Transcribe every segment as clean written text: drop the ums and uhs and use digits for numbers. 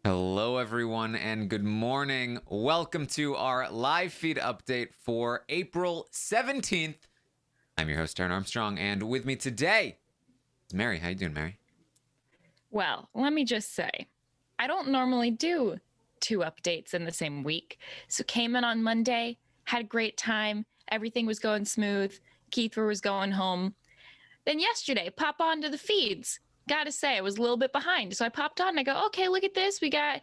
Hello, everyone, and good morning. Welcome to our live feed update for April 17th. I'm your host, Taran Armstrong, and with me today is Mary. How you doing, Mary? Well, let me just say, I don't normally do two updates in the same week. So came in on Monday, had a great time. Everything was going smooth. Keither was going home. Then yesterday, pop onto the feeds. Gotta say, I was a little bit behind. So I popped on and I go, okay, look at this. We got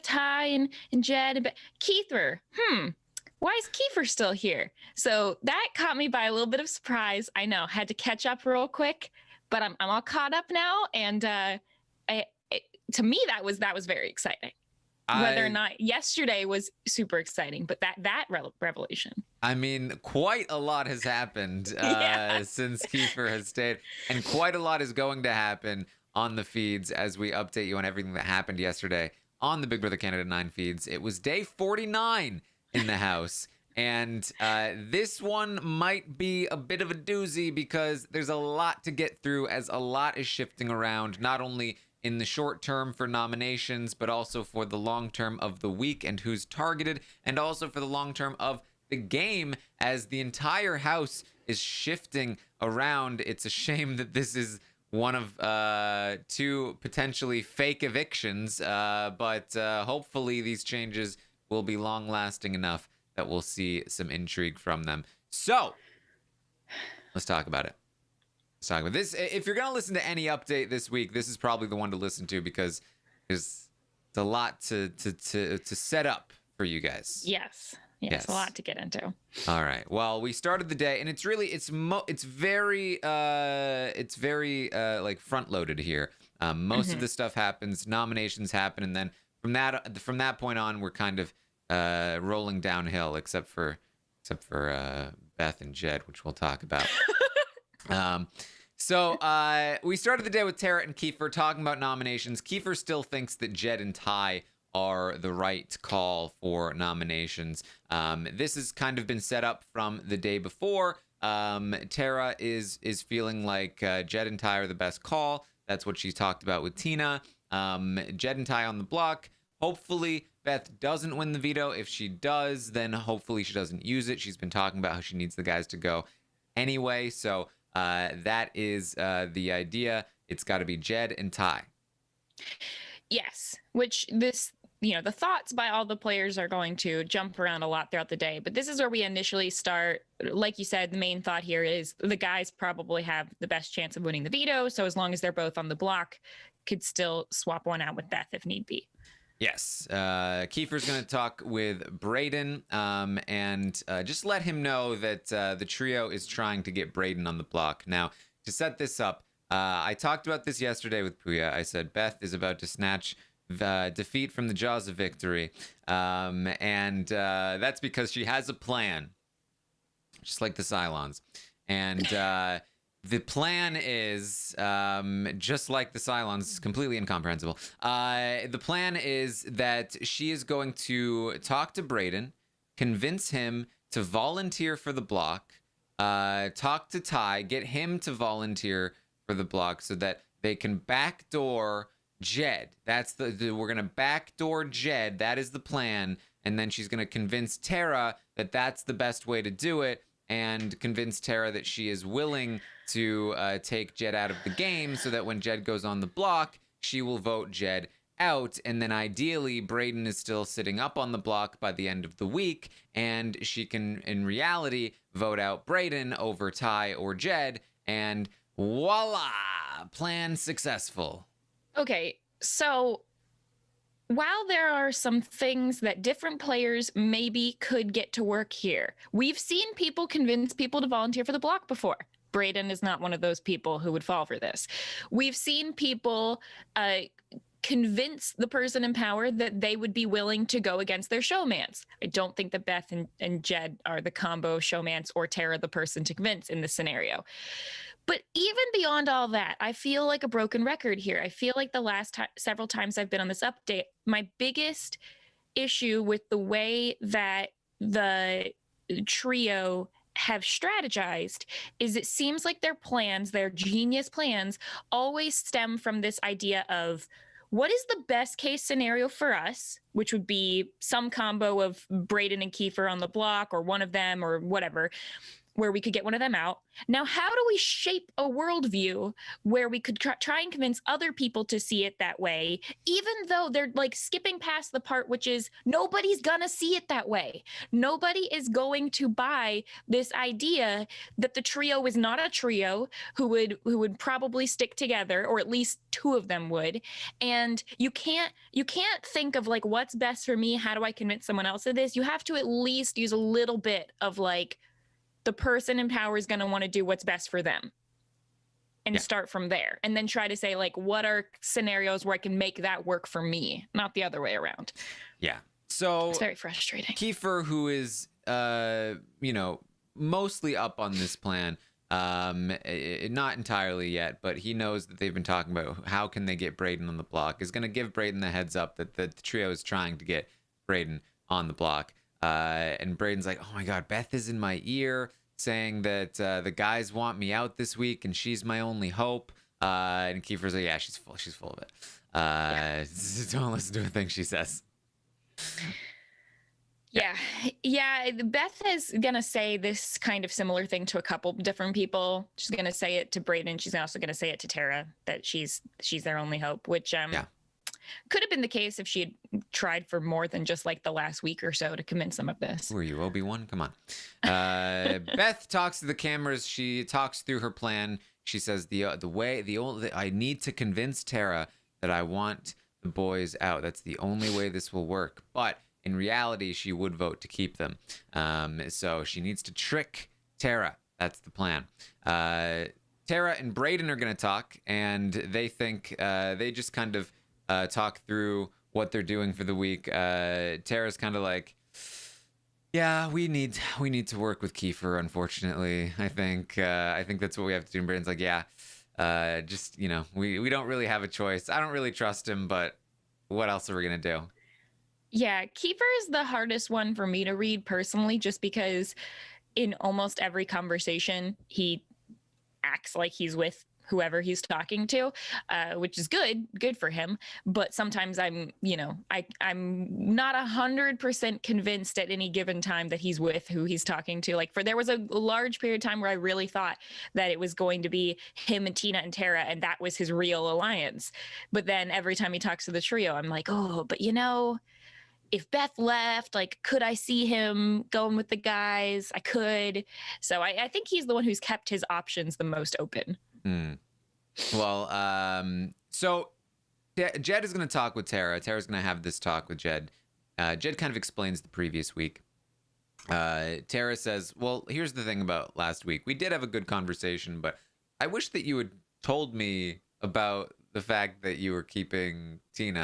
Ty and Jed and Keither. Why is Kiefer still here? So that caught me by a little bit of surprise. I know, had to catch up real quick, but I'm all caught up now. And to me, that was very exciting. Whether or not yesterday was super exciting, but that revelation. I mean, quite a lot has happened since Kiefer has stayed, and quite a lot is going to happen on the feeds as we update you on everything that happened yesterday on the Big Brother Canada 9 feeds. It was day 49 in the house, and this one might be a bit of a doozy because there's a lot to get through as a lot is shifting around, not only in the short term for nominations, but also for the long term of the week and who's targeted, and also for the long term of the game as the entire house is shifting around. It's a shame that this is one of two potentially fake evictions, but hopefully these changes will be long lasting enough that we'll see some intrigue from them. So let's talk about it. Let's talk about this. If you're going to listen to any update this week, this is probably the one to listen to because there's a lot to set up for you guys. Yes, a lot to get into. All right. Well, we started the day, and it's very like front loaded here. Most of the stuff happens, nominations happen, and then from that point on, we're kind of rolling downhill, except for Beth and Jed, which we'll talk about. So we started the day with Tara and Kiefer talking about nominations. Kiefer still thinks that Jed and Ty are the right call for nominations. This has kind of been set up from the day before. Tara is feeling like Jed and Ty are the best call. That's what she's talked about with Tina. Jed and Ty on the block. Hopefully Beth doesn't win the veto. If she does, then hopefully she doesn't use it. She's been talking about how she needs the guys to go anyway. So that is the idea. It's got to be Jed and Ty. Yes, which the thoughts by all the players are going to jump around a lot throughout the day. But this is where we initially start. Like you said, the main thought here is the guys probably have the best chance of winning the veto. So as long as they're both on the block, could still swap one out with Beth if need be. Yes. Kiefer's going to talk with Braden and just let him know that the trio is trying to get Braden on the block. Now, to set this up, I talked about this yesterday with Puya. I said Beth is about to snatch defeat from the jaws of victory. And that's because she has a plan, just like the Cylons. And the plan is, just like the Cylons, completely incomprehensible. The plan is that she is going to talk to Braden, convince him to volunteer for the block, talk to Ty, get him to volunteer for the block so that they can backdoor Jed. That's we're going to backdoor Jed. That is the plan. And then she's going to convince Tara that that's the best way to do it, and convince Tara that she is willing to take Jed out of the game so that when Jed goes on the block, she will vote Jed out. And then ideally, Braden is still sitting up on the block by the end of the week, and she can, in reality, vote out Braden over Ty or Jed, and voila! Plan successful. Okay, so while there are some things that different players maybe could get to work here, we've seen people convince people to volunteer for the block before. Braden is not one of those people who would fall for this. We've seen people convince the person in power that they would be willing to go against their showmance. I don't think that Beth and Jed are the combo showmance or Tara the person to convince in this scenario. But even beyond all that, I feel like a broken record here. I feel like the last several times I've been on this update, my biggest issue with the way that the trio have strategized is it seems like their plans, their genius plans, always stem from this idea of what is the best case scenario for us, which would be some combo of Brayden and Kiefer on the block, or one of them, or whatever, where we could get one of them out. Now, how do we shape a worldview where we could try and convince other people to see it that way, even though they're like skipping past the part, which is nobody's gonna see it that way. Nobody is going to buy this idea that the trio is not a trio who would probably stick together, or at least two of them would. And you can't think of like, what's best for me? How do I convince someone else of this? You have to at least use a little bit of like, the person in power is going to want to do what's best for them, and start from there, and then try to say like, what are scenarios where I can make that work for me, not the other way around. Yeah. So it's very frustrating. Kiefer, who is, mostly up on this plan, not entirely yet, but he knows that they've been talking about how can they get Brayden on the block, is going to give Brayden the heads up that the trio is trying to get Brayden on the block. And Brayden's like, oh my God, Beth is in my ear saying that the guys want me out this week and she's my only hope. And Kiefer's like, yeah, she's full of it. Don't listen to a thing she says. Yeah. Beth is gonna say this kind of similar thing to a couple different people. She's gonna say it to Brayden. She's also gonna say it to Tara, that she's their only hope, which could have been the case if she had tried for more than just like the last week or so to convince them of this. Who are you, Obi-Wan? Come on. Beth talks to the cameras. She talks through her plan. She says I need to convince Tara that I want the boys out. That's the only way this will work. But in reality, she would vote to keep them. So she needs to trick Tara. That's the plan. Tara and Brayden are going to talk, and they think they just kind of talk through what they're doing for the week. Tara's kind of like, yeah, we need to work with Kiefer, unfortunately. I think that's what we have to do. And Brayden's like, yeah, we don't really have a choice. I don't really trust him, but what else are we gonna do? Yeah, Kiefer is the hardest one for me to read personally, just because in almost every conversation he acts like he's with whoever he's talking to, which is good for him. But sometimes I'm not 100% convinced at any given time that he's with who he's talking to. Like, there was a large period of time where I really thought that it was going to be him and Tina and Tara, and that was his real alliance. But then every time he talks to the trio, I'm like, oh, but if Beth left, like, could I see him going with the guys? I could. So I think he's the one who's kept his options the most open. Well, so Jed is going to talk with Tara. Tara's going to have this talk with Jed. Jed kind of explains the previous week. Tara says, well, here's the thing about last week. We did have a good conversation, but I wish that you had told me about the fact that you were keeping keeping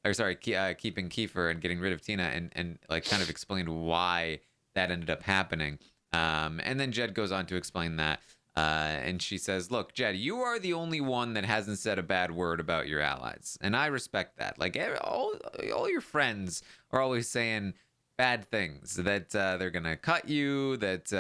Kiefer and getting rid of Tina, and like kind of explained why that ended up happening. And then Jed goes on to explain that. And she says, look, Jed, you are the only one that hasn't said a bad word about your allies. And I respect that. Like, all your friends are always saying bad things, that they're going to cut you, that,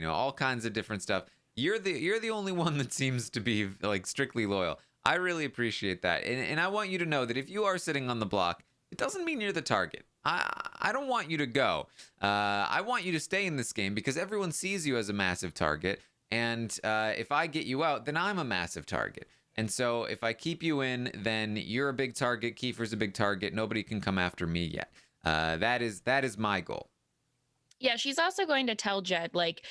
all kinds of different stuff. You're the only one that seems to be like strictly loyal. I really appreciate that. And I want you to know that if you are sitting on the block, it doesn't mean you're the target. I don't want you to go. I want you to stay in this game because everyone sees you as a massive target. And if I get you out, then I'm a massive target. And so if I keep you in, then you're a big target. Kiefer's a big target. Nobody can come after me yet. That is my goal. Yeah, she's also going to tell Jed, like,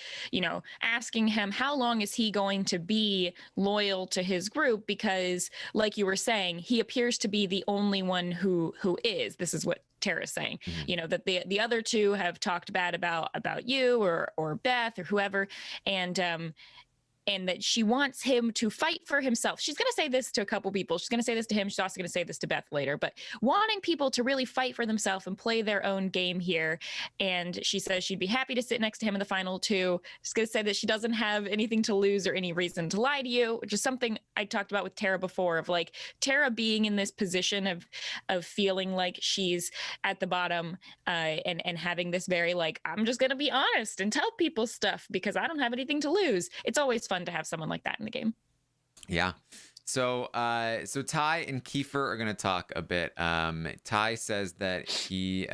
asking him how long is he going to be loyal to his group, because, like you were saying, he appears to be the only one who is. This is what Tara's saying. Mm-hmm. That the other two have talked bad about you or Beth or whoever, and that she wants him to fight for himself. She's going to say this to a couple people. She's going to say this to him. She's also going to say this to Beth later, but wanting people to really fight for themselves and play their own game here. And she says she'd be happy to sit next to him in the final two. She's going to say that she doesn't have anything to lose or any reason to lie to you, which is something I talked about with Tara before, of like Tara being in this position of feeling like she's at the bottom, and having this very like, I'm just going to be honest and tell people stuff because I don't have anything to lose. It's always fun to have someone like that in the game. Yeah. So Ty and Kiefer are gonna talk a bit. Ty says that he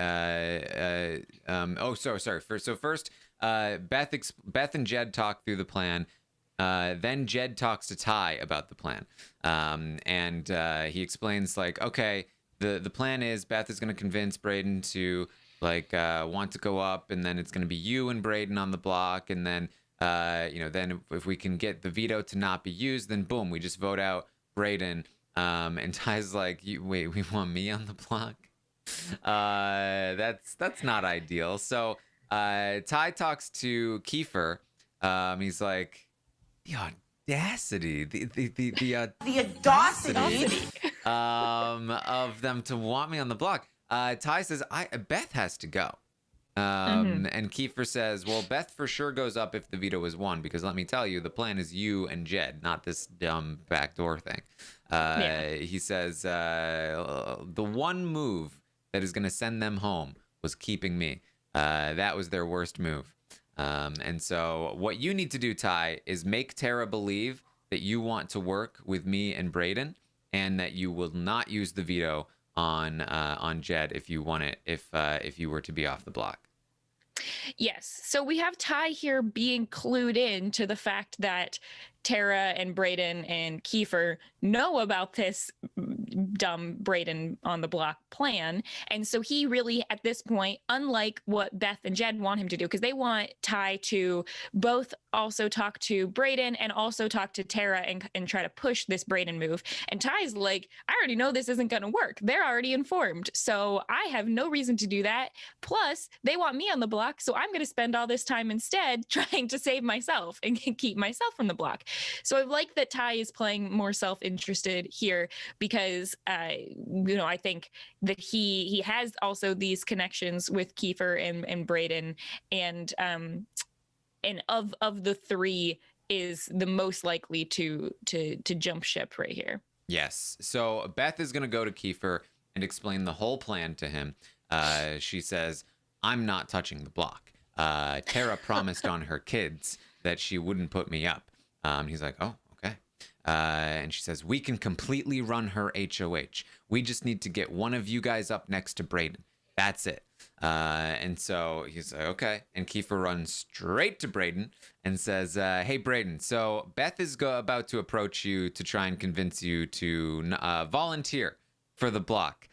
first Beth and Jed talk through the plan. Then Jed talks to Ty about the plan. And he explains like, okay, the plan is Beth is gonna convince Brayden to want to go up, and then it's gonna be you and Brayden on the block, and then then if we can get the veto to not be used, then boom, we just vote out Brayden. And Ty's like, wait, we want me on the block? That's not ideal. So Ty talks to Kiefer. He's like, the audacity, the audacity of them to want me on the block. Ty says, Beth has to go. And Kiefer says, well, Beth for sure goes up if the veto is won, because let me tell you, the plan is you and Jed, not this dumb backdoor thing. He says, the one move that is going to send them home was keeping me. That was their worst move. And so what you need to do, Ty, is make Tara believe that you want to work with me and Brayden, and that you will not use the veto on Jed if you want it, if you were to be off the block. Yes. So we have Ty here being clued in to the fact that Tara and Brayden and Kiefer know about this dumb Brayden on the block plan. And so he really, at this point, unlike what Beth and Jed want him to do, because they want Ty to both also talk to Brayden and also talk to Tara and try to push this Brayden move. And Ty's like, I already know this isn't going to work. They're already informed. So I have no reason to do that. Plus, they want me on the block. So I'm going to spend all this time instead trying to save myself and keep myself from the block. So I like that Ty is playing more self-interested here because, I think that he has also these connections with Kiefer and Brayden, and of the three is the most likely to jump ship right here. Yes. So Beth is going to go to Kiefer and explain the whole plan to him. She says, I'm not touching the block. Tara promised on her kids that she wouldn't put me up. He's like, oh, okay. And she says, we can completely run her HOH. We just need to get one of you guys up next to Brayden. That's it. And so he's like, okay. And Kiefer runs straight to Brayden and says, hey, Brayden, so Beth is about to approach you to try and convince you to volunteer for the block.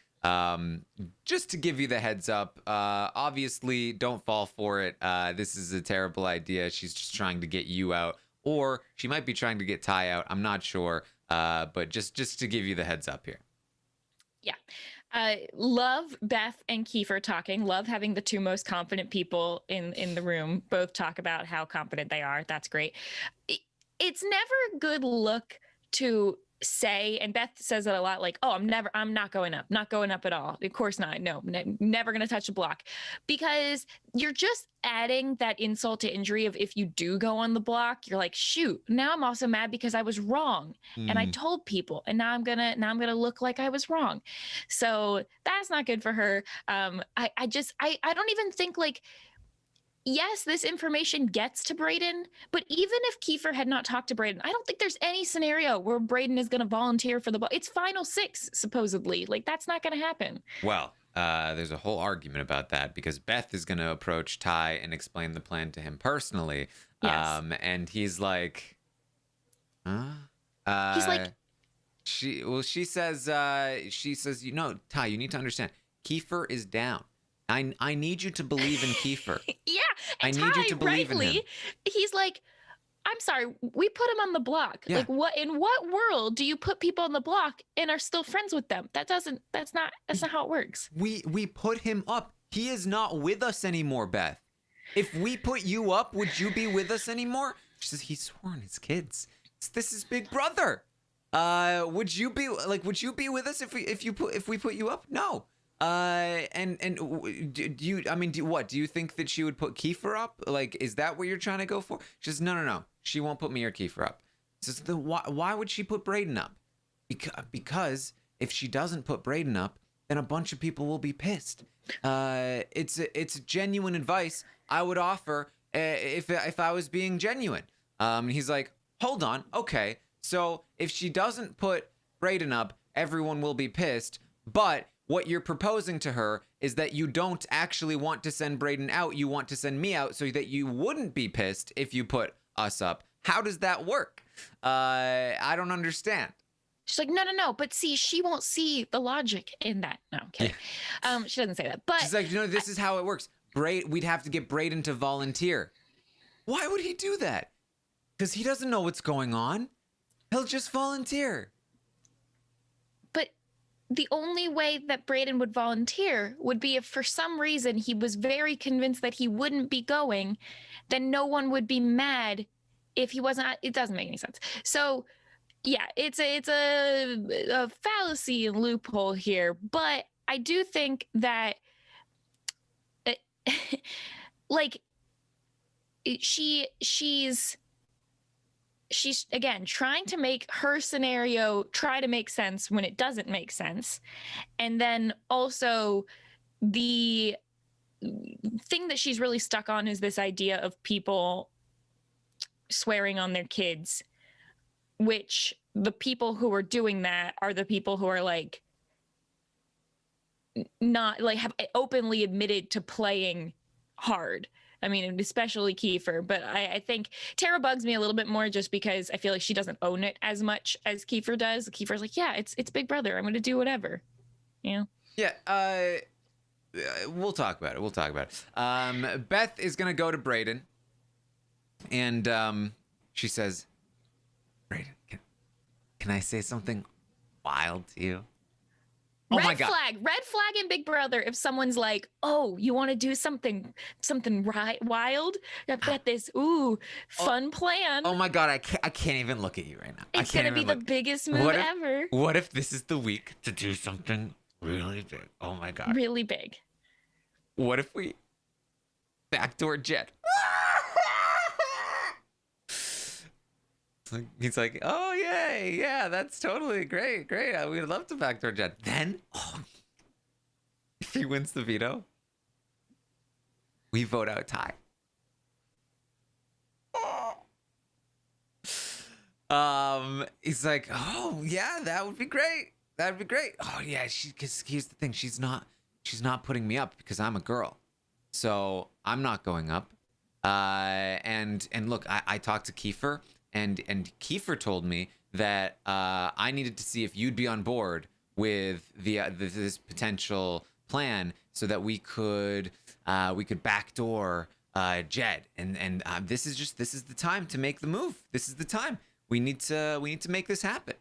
Just to give you the heads up, obviously don't fall for it. This is a terrible idea. She's just trying to get you out, or she might be trying to get Ty out. I'm not sure. But just to give you the heads up here. Yeah. Love Beth and Kiefer talking. Love having the two most confident people in the room both talk about how confident they are. That's great. It's never a good look to say, and Beth says it a lot, like, oh, I'm not going up at all. Of course not. No, never going to touch a block, because you're just adding that insult to injury of, if you do go on the block, you're like, shoot, now I'm also mad because I was wrong and I told people, and now I'm gonna look like I was wrong. So that's not good for her. I don't even think, like, yes, this information gets to Brayden, but even if Kiefer had not talked to Brayden, I don't think there's any scenario where Brayden is going to volunteer for the ball. It's final six, supposedly. Like, that's not going to happen. Well, there's a whole argument about that, because Beth is going to approach Ty and explain the plan to him personally. Yes. And he's like, huh? He's like, she says, Ty, you need to understand, Kiefer is down. I need you to believe in Kiefer. Yeah. I need you to believe in him. He's like, I'm sorry, we put him on the block. Yeah. Like, in what world do you put people on the block and are still friends with them? That's not how it works. We put him up. He is not with us anymore, Beth. If we put you up, would you be with us anymore? She says, he swore on his kids. This is Big Brother. Would you be with us if we put you up? No. Do you think that she would put Kiefer up? Like, is that what you're trying to go for? She says, no. She won't put me or Kiefer up. Says, why would she put Brayden up? Because if she doesn't put Brayden up, then a bunch of people will be pissed. It's genuine advice I would offer if I was being genuine. He's like, hold on, okay. So if she doesn't put Brayden up, everyone will be pissed. But what you're proposing to her is that you don't actually want to send Brayden out. You want to send me out so that you wouldn't be pissed if you put us up. How does that work? I don't understand. She's like, no. But see, she won't see the logic in that. No, I'm kidding. Yeah. She doesn't say that. But she's like, this is how it works. We'd have to get Brayden to volunteer. Why would he do that? Because he doesn't know what's going on. He'll just volunteer. But the only way that Brayden would volunteer would be if for some reason he was very convinced that he wouldn't be going, then no one would be mad if he wasn't. It doesn't make any sense. So yeah, it's a fallacy and loophole here. But I do think that like she's again trying to make her scenario try to make sense when it doesn't make sense. And then also the thing that she's really stuck on is this idea of people swearing on their kids, which the people who are doing that are the people who are like not like have openly admitted to playing hard. I mean, especially Kiefer, but I think Tara bugs me a little bit more just because I feel like she doesn't own it as much as Kiefer does. Kiefer's like, yeah, it's Big Brother. I'm going to do whatever, you know? Yeah, we'll talk about it. Beth is going to go to Brayden, and she says, Brayden, can I say something wild to you? Oh my God. Red flag in Big Brother. If someone's like, "Oh, you want to do something wild? I've got this fun plan." Oh my God, I can't even look at you right now. It's gonna be the biggest move ever. What if this is the week to do something really big? Oh my God. Really big. What if we backdoor Jed? He's like, oh, yay. Yeah, that's totally great. We'd love to backdoor Jed. Then, if he wins the veto, we vote out Ty. He's like, oh, yeah, that would be great. That'd be great. Oh, yeah, because here's the thing. She's not putting me up because I'm a girl. So I'm not going up. And look, I talked to Kiefer. And Kiefer told me that I needed to see if you'd be on board with this potential plan so that we could backdoor Jed. And this is the time to make the move. This is the time. We need to make this happen.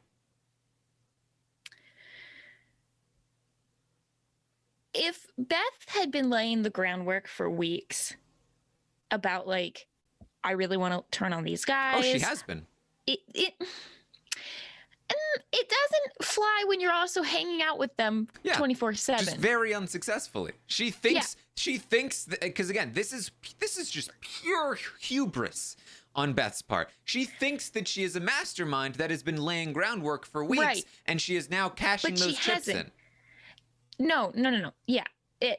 If Beth had been laying the groundwork for weeks about like, I really want to turn on these guys. Oh, she has been. It doesn't fly when you're also hanging out with them 24/7. Just very unsuccessfully. She thinks that, because again, this is just pure hubris on Beth's part. She thinks that she is a mastermind that has been laying groundwork for weeks, and she is now cashing those chips in. No. Yeah.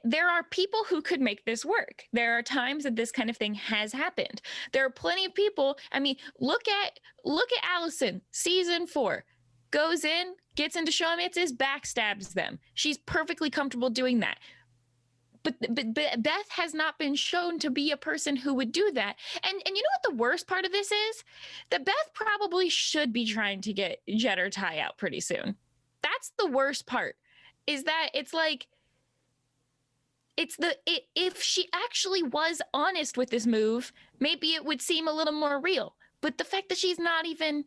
There are people who could make this work. There are times that this kind of thing has happened. There are plenty of people. I mean, look at Allison, season 4, goes in, gets into showmances, backstabs them. She's perfectly comfortable doing that. But Beth has not been shown to be a person who would do that. And you know what the worst part of this is? That Beth probably should be trying to get Jed or Ty out pretty soon. That's the worst part. Is that it's like, if she actually was honest with this move, maybe it would seem a little more real. But the fact that she's not even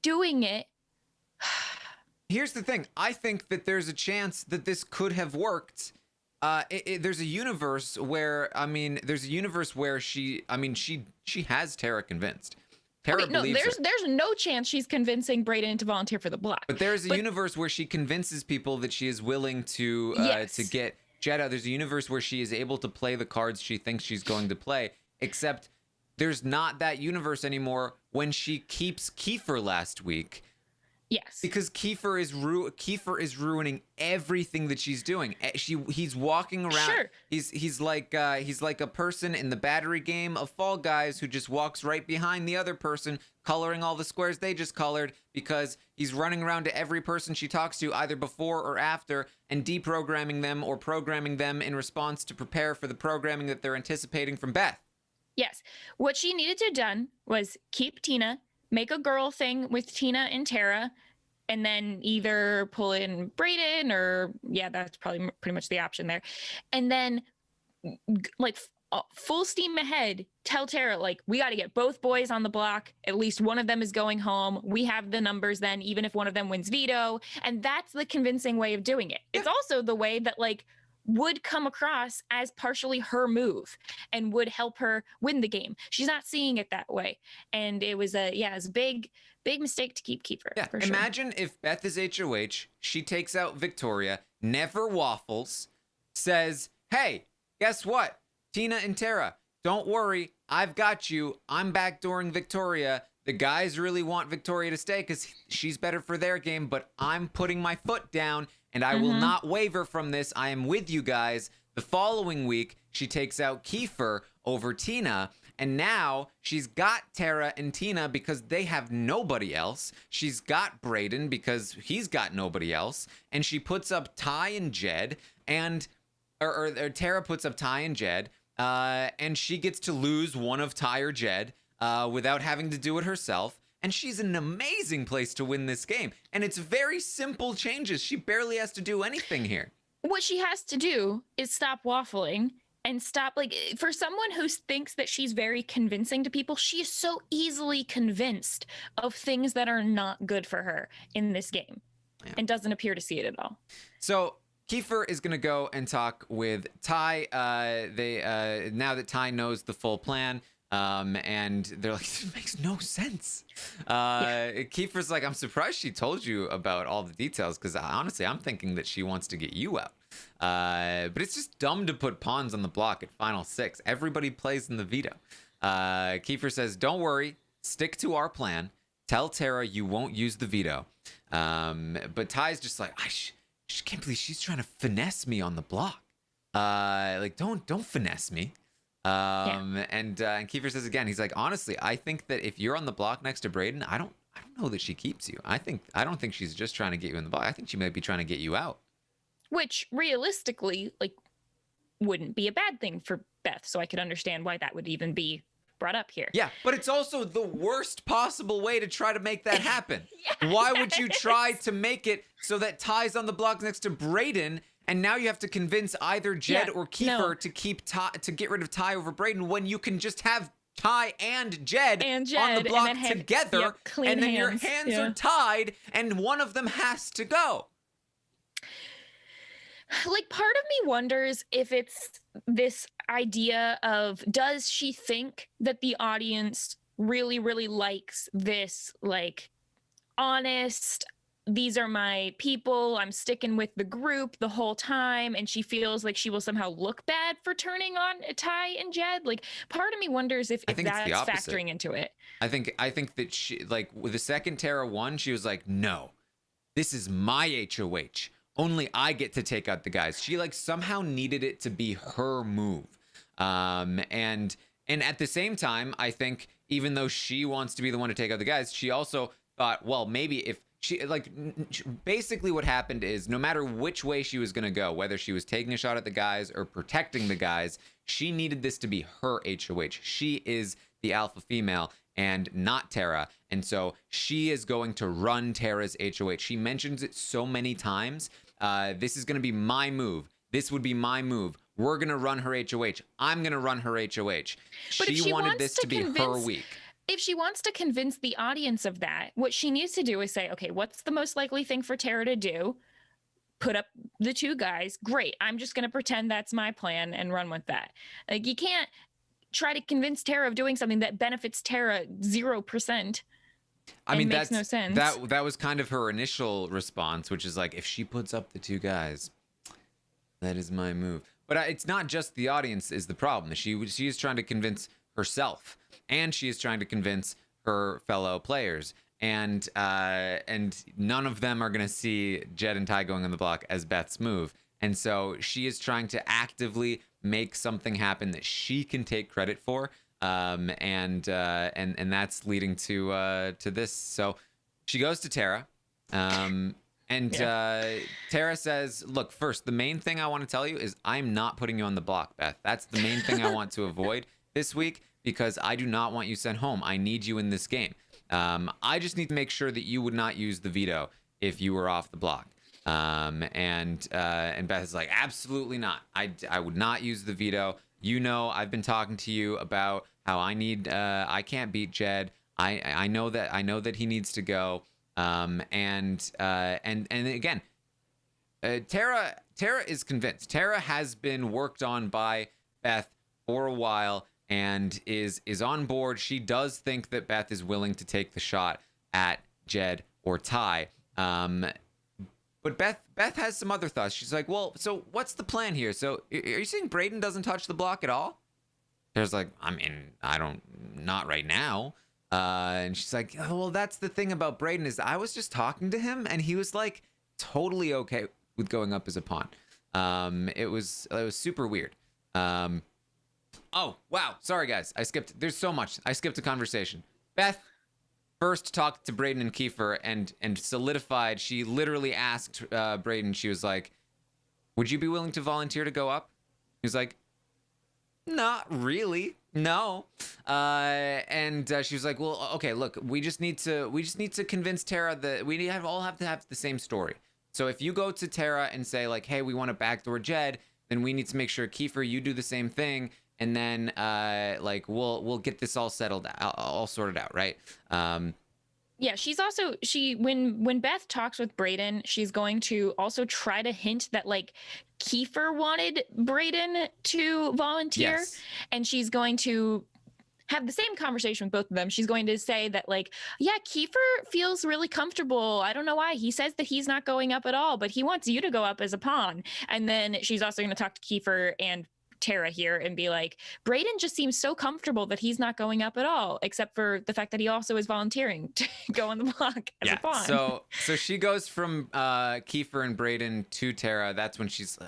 doing it. Here's the thing. I think that there's a chance that this could have worked. There's a universe where, she has Tara convinced. Tara believes her. There's no chance she's convincing Brayden to volunteer for the block. But there's a universe where she convinces people that she is willing to get Jed out. There's a universe where she is able to play the cards she thinks she's going to play, except there's not that universe anymore when she keeps Kiefer last week. Yes. Because Kiefer is ruining everything that she's doing. He's walking around. Sure. He's like a person in the battery game of Fall Guys who just walks right behind the other person, coloring all the squares they just colored, because he's running around to every person she talks to, either before or after, and deprogramming them or programming them in response to prepare for the programming that they're anticipating from Beth. Yes. What she needed to have done was keep Tina, make a girl thing with Tina and Tara, and then either pull in Brayden or, yeah, that's probably pretty much the option there. And then, like, full steam ahead, tell Tara, like, we got to get both boys on the block. At least one of them is going home. We have the numbers then, even if one of them wins veto. And that's the convincing way of doing it. It's also the way that, like, would come across as partially her move and would help her win the game. She's not seeing it that way. And it was a big mistake to keep Kiefer. Yeah, imagine if Beth is HOH, she takes out Victoria, never waffles, says, hey, guess what? Tina and Tara, don't worry, I've got you. I'm backdooring Victoria. The guys really want Victoria to stay because she's better for their game, but I'm putting my foot down and I will not waver from this. I am with you guys. The following week, she takes out Kiefer over Tina, and now she's got Tara and Tina because they have nobody else. She's got Brayden because he's got nobody else, and she puts up Ty and Jed, and or Tara puts up Ty and Jed, and she gets to lose one of Ty or Jed without having to do it herself. And she's in an amazing place to win this game. And it's very simple changes. She barely has to do anything here. What she has to do is stop waffling and stop, like, for someone who thinks that she's very convincing to people, she is so easily convinced of things that are not good for her in this game and doesn't appear to see it at all. So Kiefer is going to go and talk with Ty. Now that Ty knows the full plan, and they're like, this makes no sense. Kiefer's like, I'm surprised she told you about all the details, because honestly, I'm thinking that she wants to get you out. But it's just dumb to put pawns on the block at Final 6. Everybody plays in the veto. Kiefer says, don't worry, stick to our plan. Tell Tara you won't use the veto. But Ty's just like, I can't believe she's trying to finesse me on the block. Like, don't finesse me. And Kiefer says again, he's like, honestly, I think that if you're on the block next to Brayden, I don't know that she keeps you. I don't think she's just trying to get you in the block. I think she might be trying to get you out. Which realistically, like, wouldn't be a bad thing for Beth. So I could understand why that would even be brought up here. Yeah, but it's also the worst possible way to try to make that happen. Why would you try to make it so that Ty's on the block next to Brayden? And now you have to convince either Jed or Kiefer to keep to get rid of Ty over Brayden, when you can just have Ty and Jed on the block together, and then your hands are tied, and one of them has to go. Like, part of me wonders if it's this idea of, does she think that the audience really, really likes this, like, honest, these are my people, I'm sticking with the group the whole time, and she feels like she will somehow look bad for turning on Ty and Jed? Like, part of me wonders if that's factoring into it. I think that she, like, with the second Tara won, she was like, no, this is my HOH. Only I get to take out the guys. She, like, somehow needed it to be her move. And at the same time, I think even though she wants to be the one to take out the guys, she also thought, well, maybe if she, like, basically what happened is, no matter which way she was going to go, whether she was taking a shot at the guys or protecting the guys, she needed this to be her HOH. She is the alpha female and not Tara. And so she is going to run Tara's HOH. She mentions it so many times. This is going to be my move. This would be my move. We're going to run her HOH. I'm going to run her HOH. She wanted this to be her week. If she wants to convince the audience of that, what she needs to do is say, okay, what's the most likely thing for Tara to do? Put up the two guys. Great. I'm just going to pretend that's my plan and run with that. Like, you can't try to convince Tara of doing something that benefits Tara 0%. I mean, makes no sense. That was kind of her initial response, which is like, if she puts up the two guys, that is my move. But it's not just the audience is the problem. She is trying to convince herself, and she is trying to convince her fellow players. and none of them are going to see Jed and Ty going on the block as Beth's move. And so she is trying to actively make something happen that she can take credit for, and that's leading to this. So she goes to Tara, Tara says, "Look, first, the main thing I want to tell you is I'm not putting you on the block, Beth. That's the main thing I want to avoid this week because I do not want you sent home. I need you in this game. I just need to make sure that you would not use the veto if you were off the block." And Beth is like, "Absolutely not. I would not use the veto. You know, I've been talking to you about how I can't beat Jed. I know that he needs to go." And again, Tara is convinced. Tara has been worked on by Beth for a while and is on board. She does think that Beth is willing to take the shot at Jed or Ty. But Beth has some other thoughts. She's like, "Well, so what's the plan here? So are you saying Brayden doesn't touch the block at all?" Tara's like, "I mean, not right now." And she's like, "Oh, well, that's the thing about Brayden is I was just talking to him and he was like totally okay with going up as a pawn." It was super weird. Oh, wow. Sorry, guys. There's so much. I skipped a conversation. Beth first talked to Brayden and Kiefer and solidified. She literally asked Brayden, she was like, "Would you be willing to volunteer to go up?" He was like, "Not really. No." She was like, "Well, okay, look, we just need to convince Tara that we all have to have the same story. So if you go to Tara and say like, 'Hey, we want to backdoor Jed,' then we need to make sure Kiefer, you do the same thing, and then we'll get this all settled out, all sorted out, right?" Yeah, when Beth talks with Brayden, she's going to also try to hint that like Kiefer wanted Brayden to volunteer, Yes. and she's going to have the same conversation with both of them. She's going to say that like, "Yeah, Kiefer feels really comfortable. I don't know why. He says that he's not going up at all, but he wants you to go up as a pawn." And then she's also going to talk to Kiefer and Tara here and be like, "Brayden just seems so comfortable that he's not going up at all, except for the fact that he also is volunteering to go on the block as a pawn." So she goes from Kiefer and Brayden to Tara. That's when she's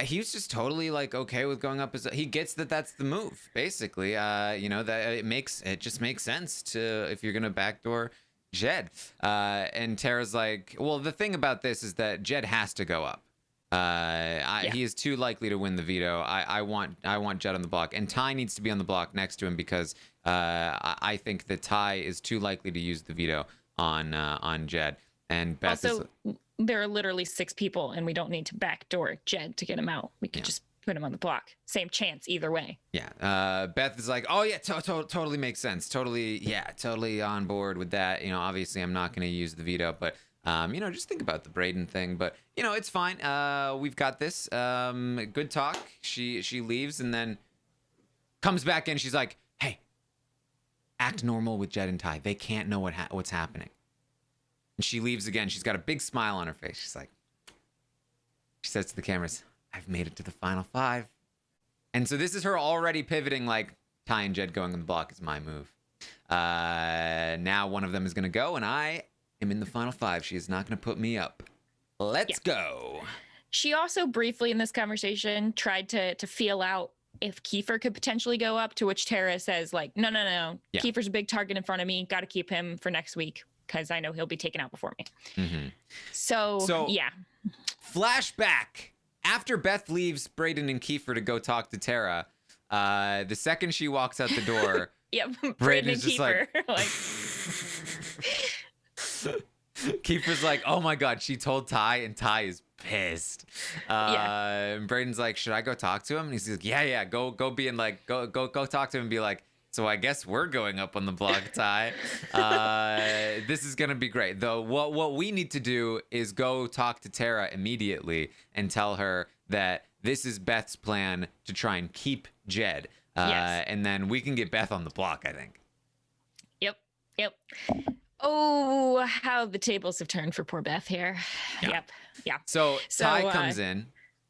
he was just totally like okay with going up as he gets that that's the move basically. That it just makes sense to if you're gonna backdoor Jed. And Tara's like, "Well, the thing about this is that Jed has to go up. He is too likely to win the veto. I want Jed on the block, and Ty needs to be on the block next to him because I think that Ty is too likely to use the veto on Jed." And Beth also, there are literally 6 people, and we don't need to backdoor Jed to get him out. We could just put him on the block. Same chance either way. Yeah. Beth is like, "Oh yeah, totally makes sense. Totally on board with that. Obviously I'm not going to use the veto, but." Just think about the Brayden thing, but it's fine. We've got this. Good talk. She leaves and then comes back in. She's like, "Hey, act normal with Jed and Ty. They can't know what's happening." And she leaves again. She's got a big smile on her face. She says to the cameras, "I've made it to the final 5." And so this is her already pivoting, like Ty and Jed going on the block is my move. Now one of them is going to go, and I am in the final 5. She is not going to put me up. Let's go. She also briefly in this conversation tried to feel out if Kiefer could potentially go up, to which Tara says like, no. Yeah. Kiefer's a big target in front of me. Got to keep him for next week because I know he'll be taken out before me. Mm-hmm. So yeah. Flashback. After Beth leaves Brayden and Kiefer to go talk to Tara, the second she walks out the door, yep, Brayden is just Kiefer. Kiefer's like, "Oh my God, she told Ty," and Ty is pissed. And Brayden's like, "Should I go talk to him?" And he's like, "Yeah, go be in like, go talk to him and be like, so I guess we're going up on the block, Ty. This is gonna be great. Though what we need to do is go talk to Tara immediately and tell her that this is Beth's plan to try and keep Jed. And then we can get Beth on the block, I think." Yep. Oh, how the tables have turned for poor Beth here. Yeah. Yep. So Ty comes in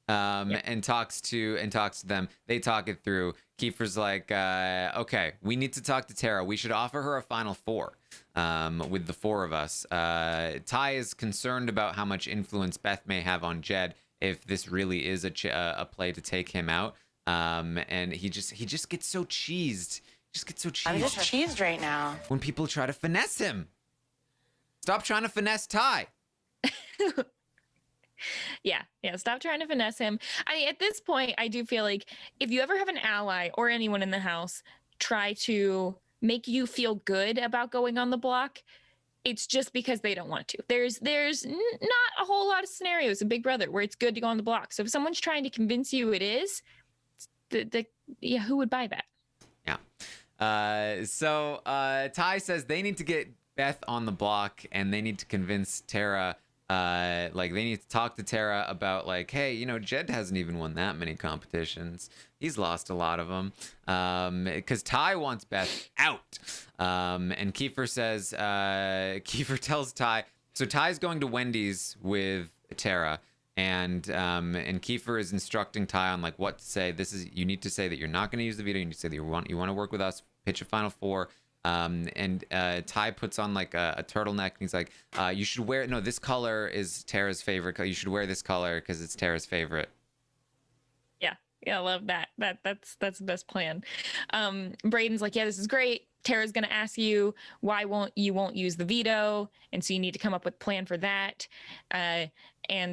and talks to them. They talk it through. Kiefer's like, "Okay, we need to talk to Tara. We should offer her a final 4. with the four of us. Ty is concerned about how much influence Beth may have on Jed if this really is a play to take him out. And he just gets so cheesed. Just gets so cheesed. I'm just cheesed right now. When people try to finesse him. Stop trying to finesse Ty. Yeah, stop trying to finesse him. I mean, at this point, I do feel like if you ever have an ally or anyone in the house try to make you feel good about going on the block, it's just because they don't want to. There's not a whole lot of scenarios in Big Brother where it's good to go on the block. So if someone's trying to convince you it is, who would buy that? Yeah. So Ty says they need to get Beth on the block and they need to convince Tara. Like they need to talk to Tara about like, hey, you know, Jed hasn't even won that many competitions. He's lost a lot of them. Because Ty wants Beth out. And Kiefer says, Kiefer tells Ty, so Ty's going to Wendy's with Tara. And Kiefer is instructing Ty on like what to say. You need to say that you're not going to use the veto. You need to say that you want to work with us, pitch a final four. And Ty puts on like a turtleneck and he's like, you should wear, no, this color is Tara's favorite color. You should wear this color because it's Tara's favorite. Yeah, I love that. That's the best plan. Braden's like, yeah, this is great. Tara's gonna ask you why won't use the veto, and so you need to come up with a plan for that. And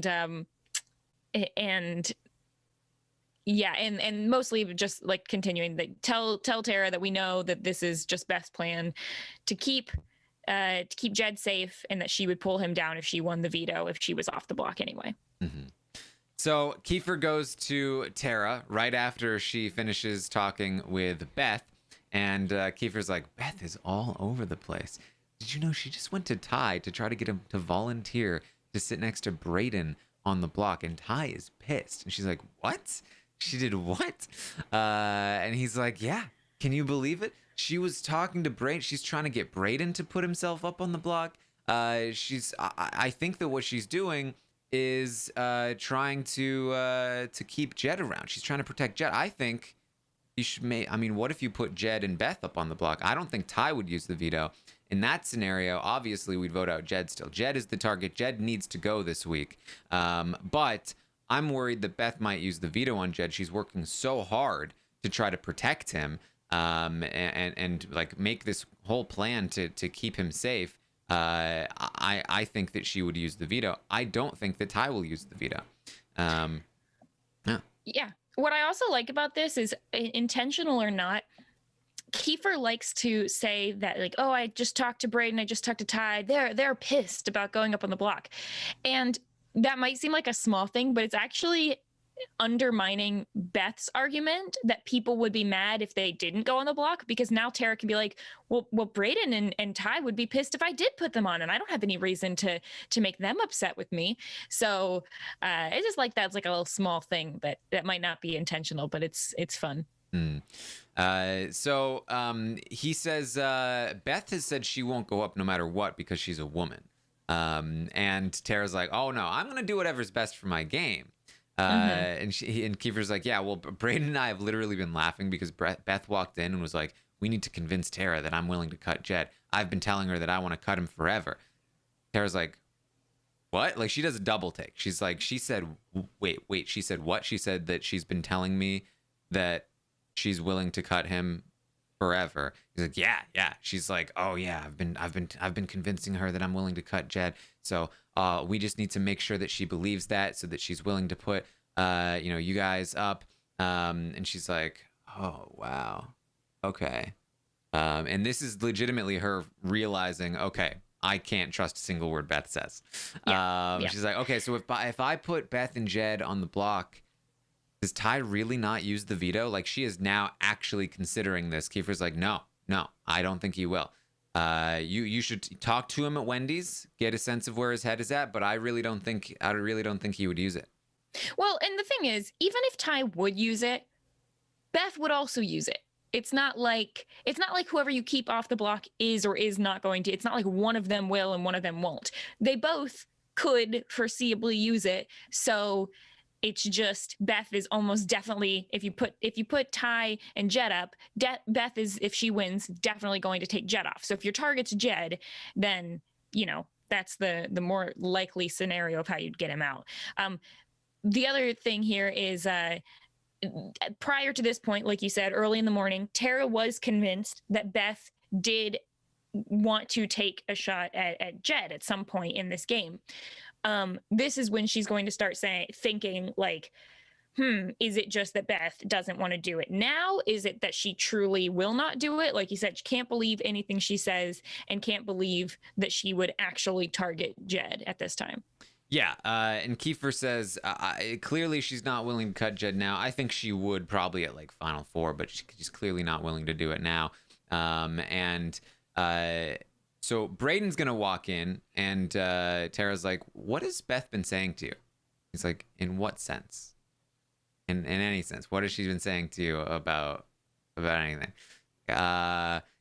mostly just like continuing that. Tell Tara that we know that this is just Beth's plan to keep Jed safe, and that she would pull him down if she won the veto if she was off the block anyway. Mm-hmm. So Kiefer goes to Tara right after she finishes talking with Beth, and Kiefer's like, Beth is all over the place. Did you know she just went to Ty to try to get him to volunteer to sit next to Braden on the block, and Ty is pissed. And she's like, what? She did what? And he's like, yeah, can you believe it? She was talking to Braden. She's trying to get Braden to put himself up on the block. I think that what she's doing is trying to keep Jed around. She's trying to protect Jed. I think you should what if you put Jed and Beth up on the block? I don't think Ty would use the veto. In that scenario, obviously we'd vote out Jed still. Jed is the target. Jed needs to go this week. But I'm worried that Beth might use the veto on Jed. She's working so hard to try to protect him and like make this whole plan to keep him safe. I think that she would use the veto. I don't think that Ty will use the veto. Yeah. What I also like about this is, intentional or not, Kiefer likes to say that like, oh, I just talked to Braden, I just talked to Ty. They're pissed about going up on the block. And that might seem like a small thing, but it's actually undermining Beth's argument that people would be mad if they didn't go on the block, because now Tara can be like, well, Braden and Ty would be pissed if I did put them on, and I don't have any reason to make them upset with me. So I just like that's like a little small thing that might not be intentional, but it's fun. So he says Beth has said she won't go up no matter what because she's a woman. And Tara's like, oh no, I'm gonna do whatever's best for my game. And Kiefer's like, yeah, well, Braden and I have literally been laughing because Beth walked in and was like, we need to convince Tara that I'm willing to cut Jed. I've been telling her that I want to cut him forever. Tara's like, what? Like, she does a double take. She's like, she said, wait, she said what? She said that she's been telling me that she's willing to cut him forever. He's like, yeah. She's like, oh yeah, I've been convincing her that I'm willing to cut Jed. So we just need to make sure that she believes that, so that she's willing to put you guys up. And she's like, oh wow, okay. And this is legitimately her realizing, okay, I can't trust a single word Beth says. She's like, okay, so if I put Beth and Jed on the block, does Ty really not use the veto? Like, she is now actually considering this. Kiefer's like, no, I don't think he will. You should talk to him at Wendy's, get a sense of where his head is at, but I really don't think he would use it. Well, and the thing is, even if Ty would use it, Beth would also use it. It's not like whoever you keep off the block is or is not going to. It's not like one of them will and one of them won't. They both could foreseeably use it. So It's just Beth is almost definitely, if you put Ty and Jed up, Beth is, if she wins, definitely going to take Jed off. So if your target's Jed, then that's the more likely scenario of how you'd get him out. The other thing here is prior to this point, like you said, early in the morning, Tara was convinced that Beth did want to take a shot at Jed at some point in this game. This is when she's going to start thinking like, is it just that Beth doesn't want to do it now? Is it that she truly will not do it? Like you said, she can't believe anything she says and can't believe that she would actually target Jed at this time. Yeah, and Kiefer says clearly she's not willing to cut Jed now. I think she would probably at like Final Four, but she's clearly not willing to do it now. So Braden's going to walk in, and Tara's like, what has Beth been saying to you? He's like, in what sense? In any sense. What has she been saying to you about anything?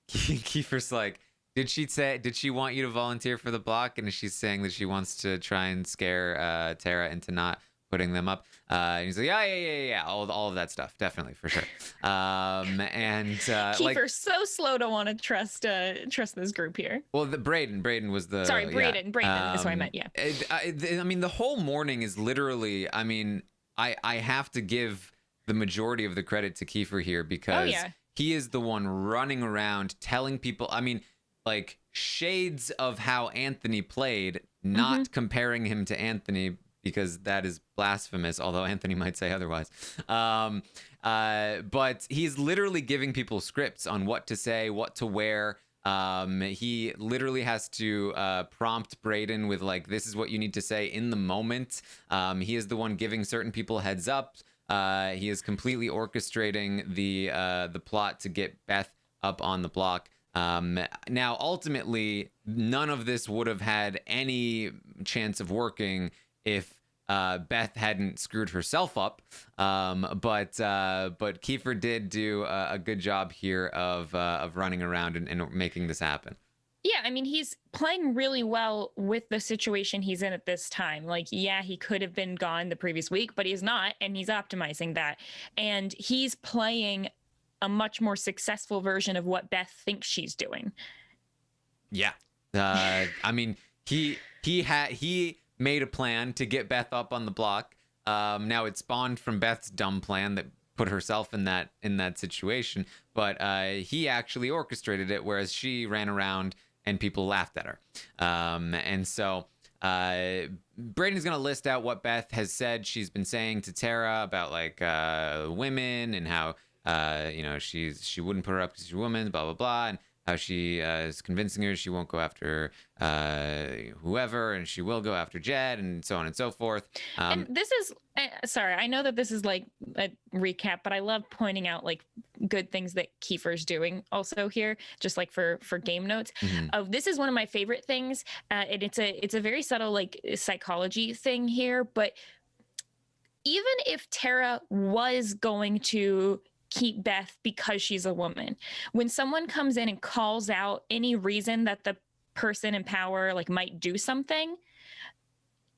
Kiefer's like, did she want you to volunteer for the block? And she's saying that she wants to try and scare Tara into not putting them up. And he's like, yeah, all of that stuff, definitely, for sure. Kiefer's so slow to want to trust this group here. Well, Braden was the... Sorry, Braden is what I meant, yeah. I mean, the whole morning is literally, I mean, I have to give the majority of the credit to Kiefer here because he is the one running around telling people, I mean, like shades of how Anthony played, not comparing him to Anthony because that is blasphemous, although Anthony might say otherwise. But he's literally giving people scripts on what to say, what to wear. He literally has to prompt Braden with like, this is what you need to say in the moment. He is the one giving certain people heads up. He is completely orchestrating the plot to get Beth up on the block. Now, ultimately, none of this would have had any chance of working if Beth hadn't screwed herself up. But Kiefer did do a good job here of running around and making this happen. Yeah, I mean, he's playing really well with the situation he's in at this time. Like, yeah, he could have been gone the previous week, but he's not, and he's optimizing that. And he's playing a much more successful version of what Beth thinks she's doing. Yeah. I mean, he made a plan to get Beth up on the block. Now it spawned from Beth's dumb plan that put herself in that situation, but he actually orchestrated it, whereas she ran around and people laughed at her. And so Braden's gonna list out what Beth has said she's been saying to Tara about like women and how she wouldn't put her up because she's a woman, blah blah blah, and how she is convincing her she won't go after whoever, and she will go after Jed, and so on and so forth. And this is, sorry, I know that this is like a recap, but I love pointing out like good things that Kiefer's doing also here, just like for game notes. This is one of my favorite things, and it's a very subtle like psychology thing here. But even if Tara was going to keep Beth because she's a woman, when someone comes in and calls out any reason that the person in power like might do something,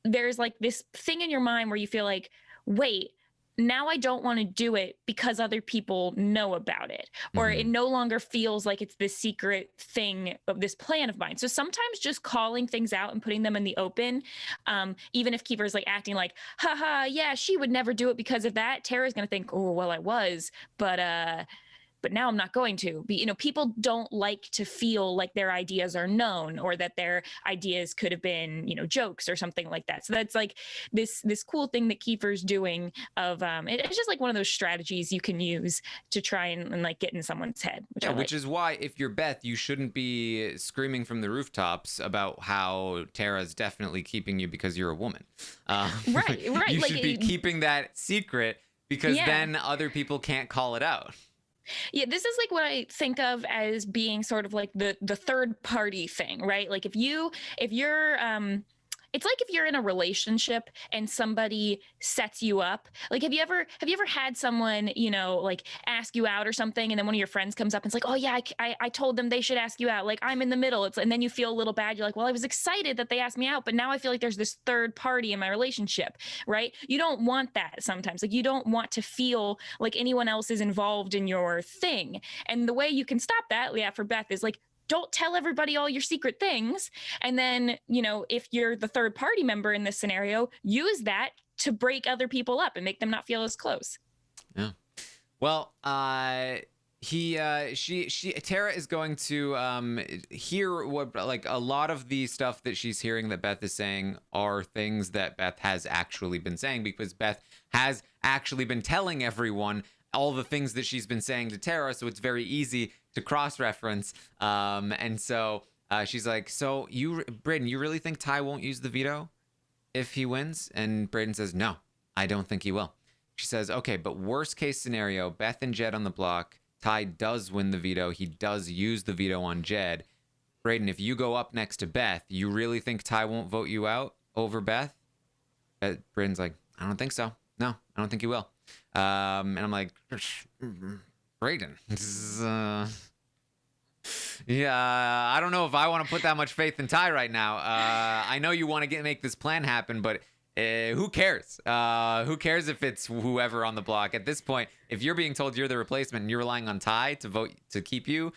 there's like this thing in your mind where you feel like, wait, now I don't want to do it because other people know about it, or it no longer feels like it's this secret thing of this plan of mine. So sometimes just calling things out and putting them in the open, even if Kiefer's like acting like, haha, yeah, she would never do it because of that, Tara's going to think, oh, well, I was, but now I'm not going to be, people don't like to feel like their ideas are known or that their ideas could have been, jokes or something like that. So that's like this cool thing that Kiefer's doing of, it's just like one of those strategies you can use to try and like get in someone's head. Which is why if you're Beth, you shouldn't be screaming from the rooftops about how Tara's definitely keeping you because you're a woman. Right. You should be keeping that secret because then other people can't call it out. Yeah, this is like what I think of as being sort of like the third party thing, right? Like if you're it's like if you're in a relationship and somebody sets you up. Like, have you ever had someone, like ask you out or something, and then one of your friends comes up and it's like, oh yeah, I told them they should ask you out. Like, I'm in the middle. And then you feel a little bad. You're like, well, I was excited that they asked me out, but now I feel like there's this third party in my relationship, right? You don't want that sometimes. Like, you don't want to feel like anyone else is involved in your thing. And the way you can stop that, yeah, for Beth, is like, don't tell everybody all your secret things. And then, if you're the third party member in this scenario, use that to break other people up and make them not feel as close. Yeah. Well, Tara is going to hear what, like, a lot of the stuff that she's hearing that Beth is saying are things that Beth has actually been saying, because Beth has actually been telling everyone all the things that she's been saying to Tara, so it's very easy to cross-reference. And so she's like, so Brayden, you really think Ty won't use the veto if he wins? And Brayden says, no, I don't think he will. She says, okay, but worst case scenario, Beth and Jed on the block, Ty does win the veto. He does use the veto on Jed. Brayden, if you go up next to Beth, you really think Ty won't vote you out over Beth? Brayden's like, I don't think so. No, I don't think he will. And I'm like, Brayden, yeah, I don't know if I want to put that much faith in Ty right now. I know you want to make this plan happen, but who cares? Who cares if it's whoever on the block? At this point, if you're being told you're the replacement and you're relying on Ty to vote to keep you,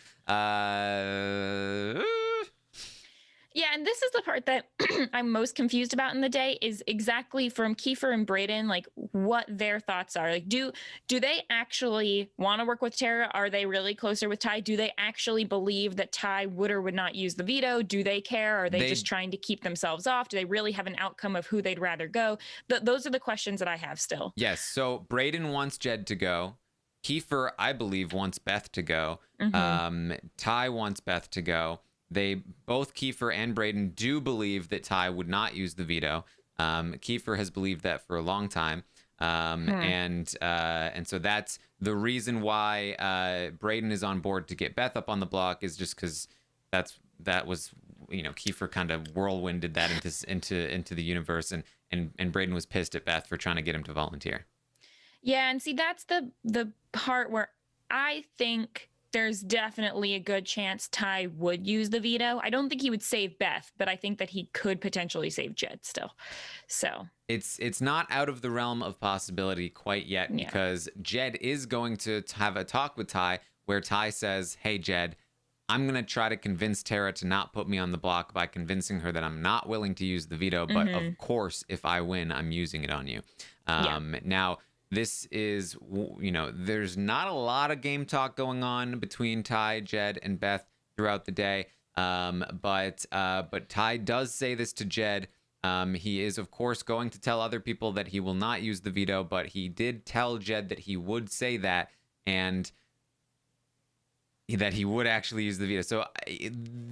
yeah, and this is the part that I'm most confused about in the day, is exactly from Kiefer and Brayden, like, what their thoughts are. Like, do they actually want to work with Tara? Are they really closer with Ty? Do they actually believe that Ty would or would not use the veto? Do they care? Are they just trying to keep themselves off? Do they really have an outcome of who they'd rather go? Those are the questions that I have still. Yes, so Brayden wants Jed to go. Kiefer, I believe, wants Beth to go. Mm-hmm. Ty wants Beth to go. They both, Kiefer and Brayden, do believe that Ty would not use the veto. Kiefer has believed that for a long time. And so that's the reason why Brayden is on board to get Beth up on the block, is just because that was Kiefer kind of whirlwinded that into the universe, and Brayden was pissed at Beth for trying to get him to volunteer. Yeah, and see, that's the part where I think there's definitely a good chance Ty would use the veto. I don't think he would save Beth, but I think that he could potentially save Jed still. So it's not out of the realm of possibility quite yet, because Jed is going to have a talk with Ty where Ty says, hey, Jed, I'm going to try to convince Tara to not put me on the block by convincing her that I'm not willing to use the veto, but of course, if I win, I'm using it on you. Now, this is, there's not a lot of game talk going on between Ty, Jed, and Beth throughout the day. But Ty does say this to Jed. He is, of course, going to tell other people that he will not use the veto, but he did tell Jed that he would say that, and that he would actually use the veto. So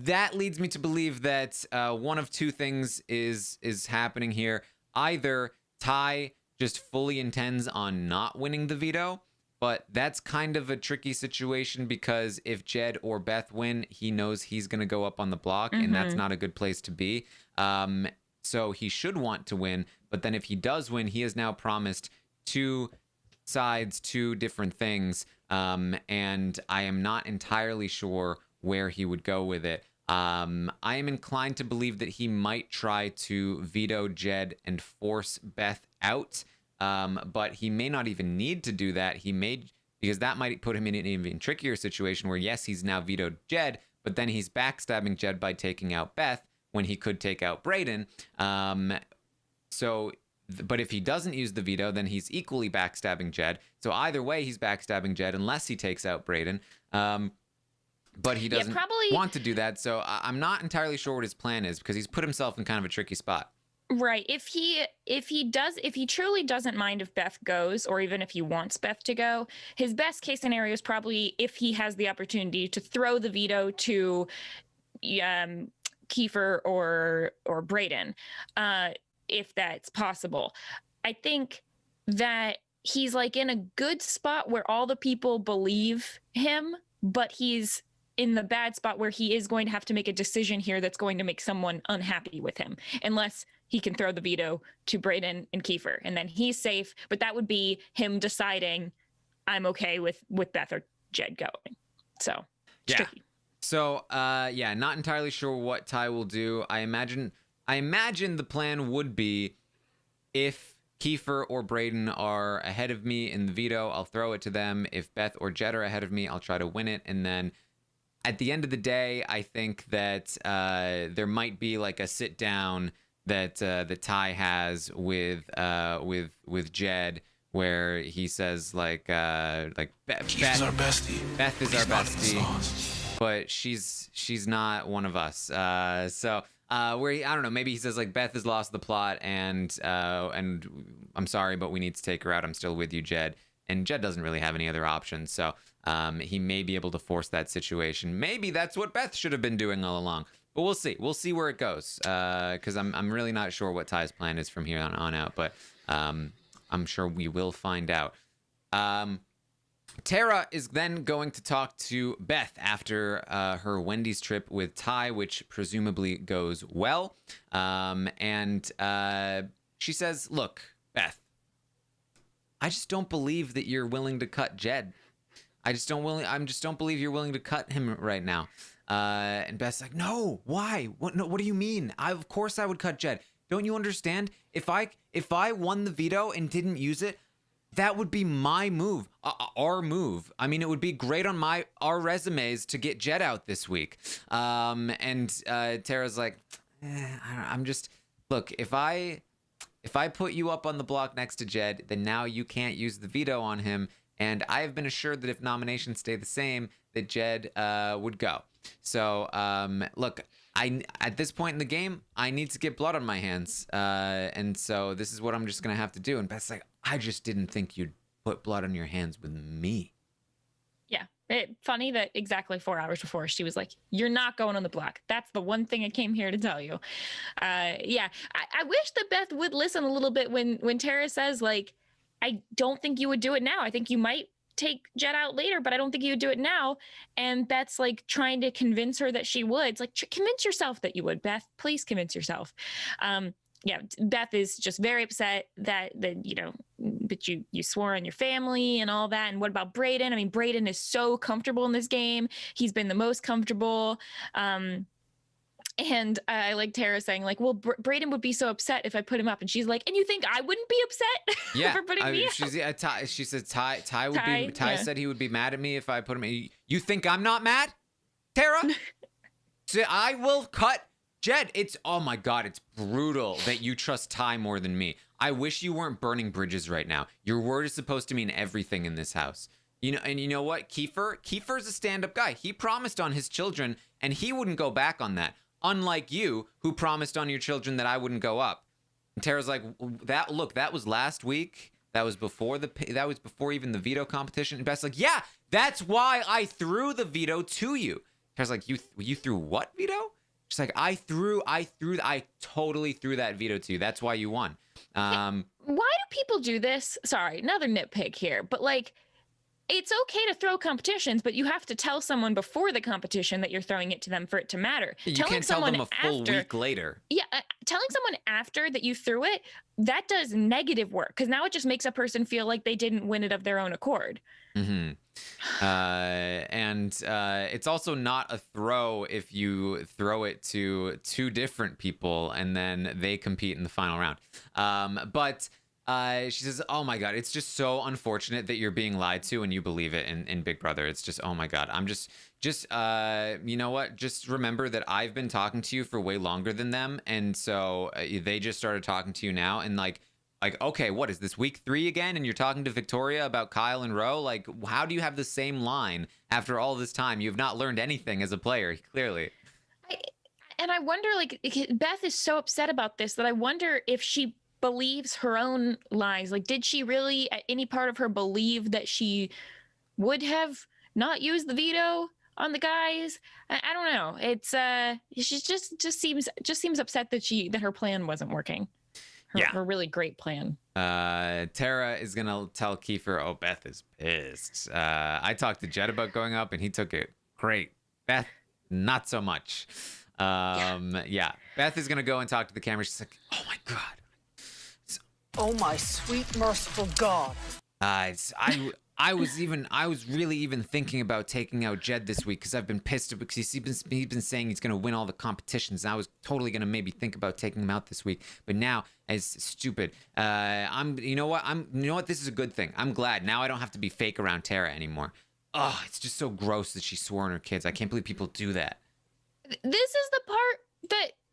that leads me to believe that one of two things is happening here. Either Ty just fully intends on not winning the veto, but that's kind of a tricky situation, because if Jed or Beth win, he knows he's going to go up on the block, and that's not a good place to be. So he should want to win, but then if he does win, he has now promised two sides, two different things, and I am not entirely sure where he would go with it. I am inclined to believe that he might try to veto Jed and force Beth out, but he may not even need to do that. Because that might put him in an even trickier situation where, yes, he's now vetoed Jed, but then he's backstabbing Jed by taking out Beth when he could take out Brayden. But if he doesn't use the veto, then he's equally backstabbing Jed. So either way, he's backstabbing Jed unless he takes out Brayden. But he doesn't want to do that. So I'm not entirely sure what his plan is, because he's put himself in kind of a tricky spot. Right. If he truly doesn't mind if Beth goes, or even if he wants Beth to go, his best case scenario is probably, if he has the opportunity, to throw the veto to Kiefer or Brayden, if that's possible. I think that he's like in a good spot where all the people believe him, but he's in the bad spot where he is going to have to make a decision here that's going to make someone unhappy with him, unless he can throw the veto to Brayden and Kiefer, and then he's safe. But that would be him deciding, I'm okay with Beth or Jed going. So it's tricky. So not entirely sure what Ty will do. I imagine the plan would be, if Kiefer or Brayden are ahead of me in the veto, I'll throw it to them. If Beth or Jed are ahead of me, I'll try to win it. And then at the end of the day, I think that there might be like a sit down that Ty has with Jed, where he says like Beth is our bestie. Beth is our bestie, but she's not one of us. Where I don't know, maybe he says like, Beth has lost the plot, and I'm sorry, but we need to take her out. I'm still with you, Jed. And Jed doesn't really have any other options, so he may be able to force that situation. Maybe that's what Beth should have been doing all along. But we'll see. We'll see where it goes, because I'm really not sure what Ty's plan is from here on out. But I'm sure we will find out. Tara is then going to talk to Beth after her Wendy's trip with Ty, which presumably goes well. And she says, look, Beth, I just don't believe that you're willing to cut Jed. I just don't believe you're willing to cut him right now. And Beth's like, no, why? What do you mean? Of course I would cut Jed. Don't you understand? If I won the veto and didn't use it, that would be my move, our move. I mean, it would be great on our resumes to get Jed out this week. And Tara's like, look, if I put you up on the block next to Jed, then now you can't use the veto on him. And I have been assured that if nominations stay the same, that Jed would go. So, look, at this point in the game, I need to get blood on my hands. And so this is what I'm just going to have to do. And Beth's like, I just didn't think you'd put blood on your hands with me. Yeah. Funny that exactly 4 hours before she was like, you're not going on the block. That's the one thing I came here to tell you. I wish that Beth would listen a little bit when Tara says, like, I don't think you would do it now. I think you might take Jed out later, but I don't think you would do it now. And Beth's like trying to convince her that she would. It's like, convince yourself that you would, Beth. Please convince yourself. Beth is just very upset that you swore on your family and all that. And what about Brayden? I mean, Brayden is so comfortable in this game. He's been the most comfortable. And I like Tara saying, like, well, Brayden would be so upset if I put him up. And she's like, and you think I wouldn't be upset for putting me up? She said Ty would be. Ty said he would be mad at me if I put him in. You think I'm not mad, Tara? So I will cut Jed. Oh my God, it's brutal that you trust Ty more than me. I wish you weren't burning bridges right now. Your word is supposed to mean everything in this house. And you know what? Kiefer's a stand-up guy. He promised on his children, and he wouldn't go back on that. Unlike you, who promised on your children that I wouldn't go up. And Tara's like, that was last week. That was before even the veto competition. And Beth's like, yeah, that's why I threw the veto to you. Tara's like, you threw what veto? She's like, I totally threw that veto to you. That's why you won. Why do people do this? Sorry, another nitpick here, but like, it's okay to throw competitions, but you have to tell someone before the competition that you're throwing it to them for it to matter. You can't tell them a full week later. Yeah, telling someone after that you threw it, that does negative work, because now it just makes a person feel like they didn't win it of their own accord. Mm-hmm. And it's also not a throw if you throw it to two different people and then they compete in the final round. But she says, oh my God, it's just so unfortunate that you're being lied to and you believe it in Big Brother. It's just, oh my God, I'm just you know what? Just remember that I've been talking to you for way longer than them. And so they just started talking to you now. And like, okay, what is this, week 3 again? And you're talking to Victoria about Kyle and Ro? Like, how do you have the same line after all this time? You have not learned anything as a player, clearly. And I wonder, like, Beth is so upset about this that I wonder if she believes her own lies. Like, did she really at any part of her believe that she would have not used the veto on the guys? I don't know. It's she just seems upset that her plan wasn't working. Her really great plan. Tara is gonna tell Kiefer, oh, Beth is pissed. I talked to Jed about going up and he took it great. Beth, not so much. Yeah. Beth is gonna go and talk to the camera. She's like, "Oh my god." Oh my sweet merciful God. I was really even thinking about taking out Jed this week because I've been pissed because he's been saying he's gonna win all the competitions. And I was totally gonna maybe think about taking him out this week, but now it's stupid. You know what? This is a good thing. I'm glad now I don't have to be fake around Tara anymore. Oh, it's just so gross that she swore on her kids. I can't believe people do that. This is the part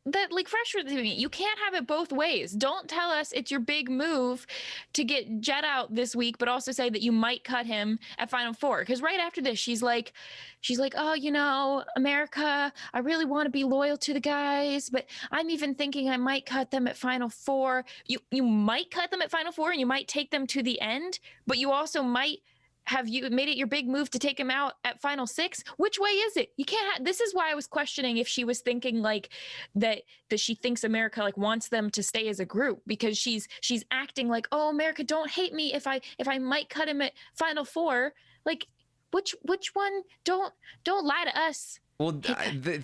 that like frustrates me. You can't have it both ways. Don't tell us it's your big move to get Jed out this week, but also say that you might cut him at Final Four. Because right after this, she's like, oh, America, I really want to be loyal to the guys, but I'm even thinking I might cut them at Final Four. You might cut them at Final Four and you might take them to the end, but you also might have you made it your big move to take him out at Final Six? Which way is it? You can't. This is why I was questioning if she was thinking like that she thinks America like wants them to stay as a group, because she's acting like, oh, America, don't hate me if I might cut him at Final Four. Like, which one? Don't lie to us. Well,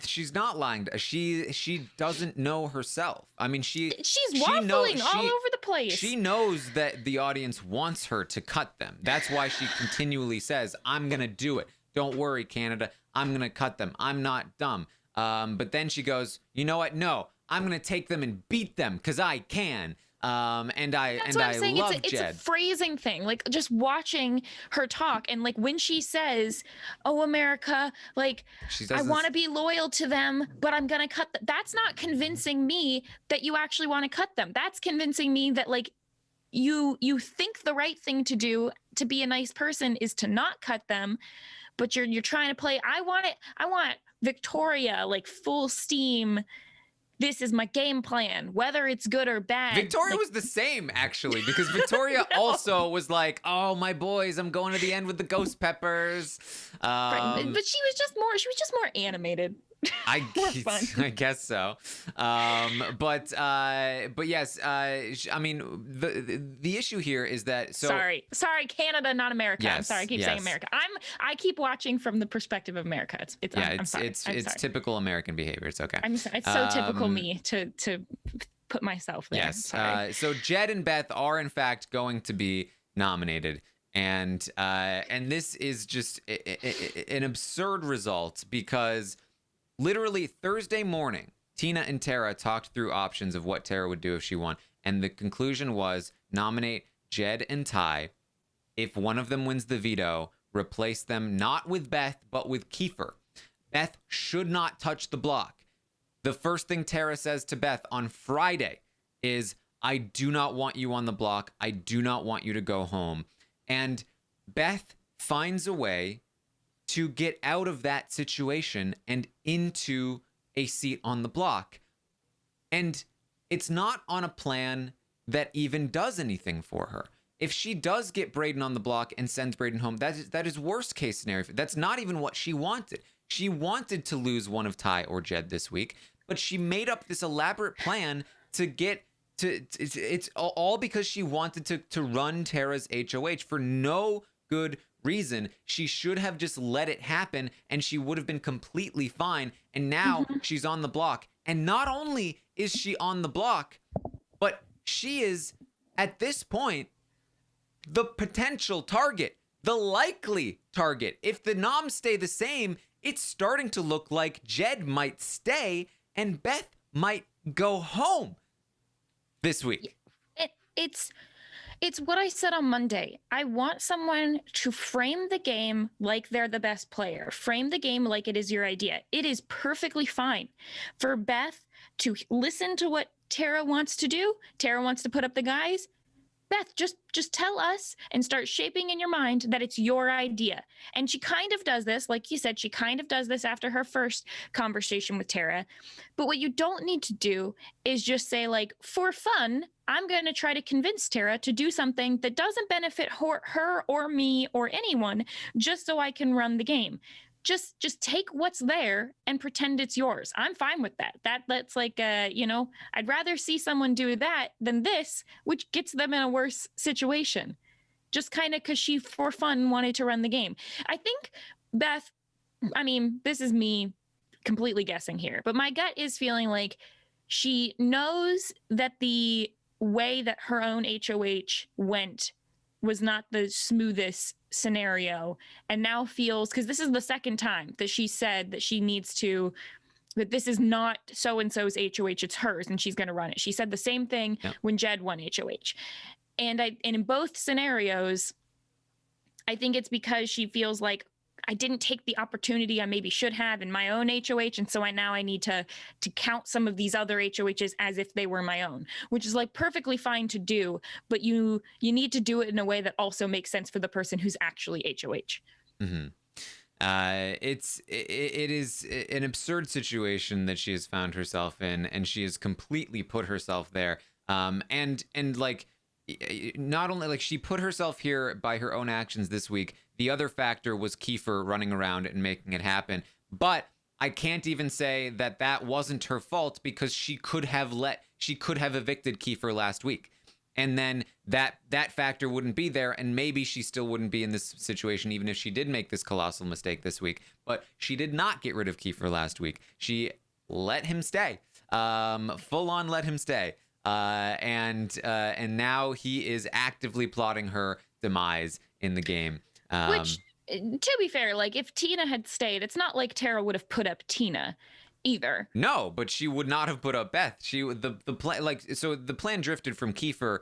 she's not lying. She doesn't know herself. I mean, she's waffling all over the place. She knows that the audience wants her to cut them. That's why she continually says, "I'm gonna do it. Don't worry, Canada. I'm gonna cut them. I'm not dumb." But then she goes, "You know what? No, I'm gonna take them and beat them because I can." That's what I'm saying. Love Jed. It's a phrasing thing. Like just watching her talk, and like when she says, "Oh, America, like I want to be loyal to them, but I'm gonna cut them." That's not convincing me that you actually want to cut them. That's convincing me that like you think the right thing to do to be a nice person is to not cut them, but you're trying to play. I want Victoria like full steam. This is my game plan, whether it's good or bad. Victoria was the same, actually, because Victoria also was like, "Oh, my boys, I'm going to the end with the ghost peppers." Right. But she was just more animated. I guess so. But yes, I mean, the issue here is that sorry, Canada, not America. Yes, I'm sorry, I keep saying America. I keep watching from the perspective of America. I'm sorry. It's typical American behavior. It's okay. It's so typical me to put myself there. Yes. So Jed and Beth are in fact going to be nominated. And this is just an absurd result because literally Thursday morning, Tina and Tara talked through options of what Tara would do if she won. And the conclusion was nominate Jed and Ty. If one of them wins the veto, replace them not with Beth, but with Kiefer. Beth should not touch the block. The first thing Tara says to Beth on Friday is, "I do not want you on the block. I do not want you to go home." And Beth finds a way to get out of that situation and into a seat on the block. And it's not on a plan that even does anything for her. If she does get Brayden on the block and sends Brayden home, that is worst case scenario. That's not even what she wanted. She wanted to lose one of Ty or Jed this week, but she made up this elaborate plan to get it's all because she wanted to run Tara's HOH for no good reason. She should have just let it happen and she would have been completely fine. And now she's on the block. And not only is she on the block, but she is at this point the potential target, the likely target. If the noms stay the same, it's starting to look like Jed might stay and Beth might go home this week. It's what I said on Monday. I want someone to frame the game like they're the best player. Frame the game like it is your idea. It is perfectly fine for Beth to listen to what Tara wants to do. Tara wants to put up the guys. Beth, just tell us and start shaping in your mind that it's your idea. And she kind of does this, like you said, she kind of does this after her first conversation with Tara. But what you don't need to do is just say, like, for fun, I'm going to try to convince Tara to do something that doesn't benefit her or me or anyone, just so I can run the game. Just take what's there and pretend it's yours. I'm fine with that. That's like, I'd rather see someone do that than this, which gets them in a worse situation. Just kind of because she, for fun, wanted to run the game. I think Beth, I mean, this is me completely guessing here, but my gut is feeling like she knows that the way that her own HOH went was not the smoothest scenario, and now feels, because this is the second time that she said that she needs to, that this is not so-and-so's HOH, it's hers, and she's going to run it. She said the same thing when Jed won HOH. And in both scenarios, I think it's because she feels like, I didn't take the opportunity I maybe should have in my own HOH, and so I need to count some of these other HOHs as if they were my own, which is like perfectly fine to do, but you need to do it in a way that also makes sense for the person who's actually HOH. Mm-hmm. It is an absurd situation that she has found herself in, and she has completely put herself there. And like, not only like she put herself here by her own actions this week, the other factor was Kiefer running around and making it happen. But I can't even say that that wasn't her fault, because she could have evicted Kiefer last week. And then that factor wouldn't be there, and maybe she still wouldn't be in this situation even if she did make this colossal mistake this week. But she did not get rid of Kiefer last week. She let him stay, full on let him stay. And now he is actively plotting her demise in the game. Which, to be fair, like if Tina had stayed, it's not like Tara would have put up Tina either. No, but she would not have put up Beth. The plan, like, so the plan drifted from Kiefer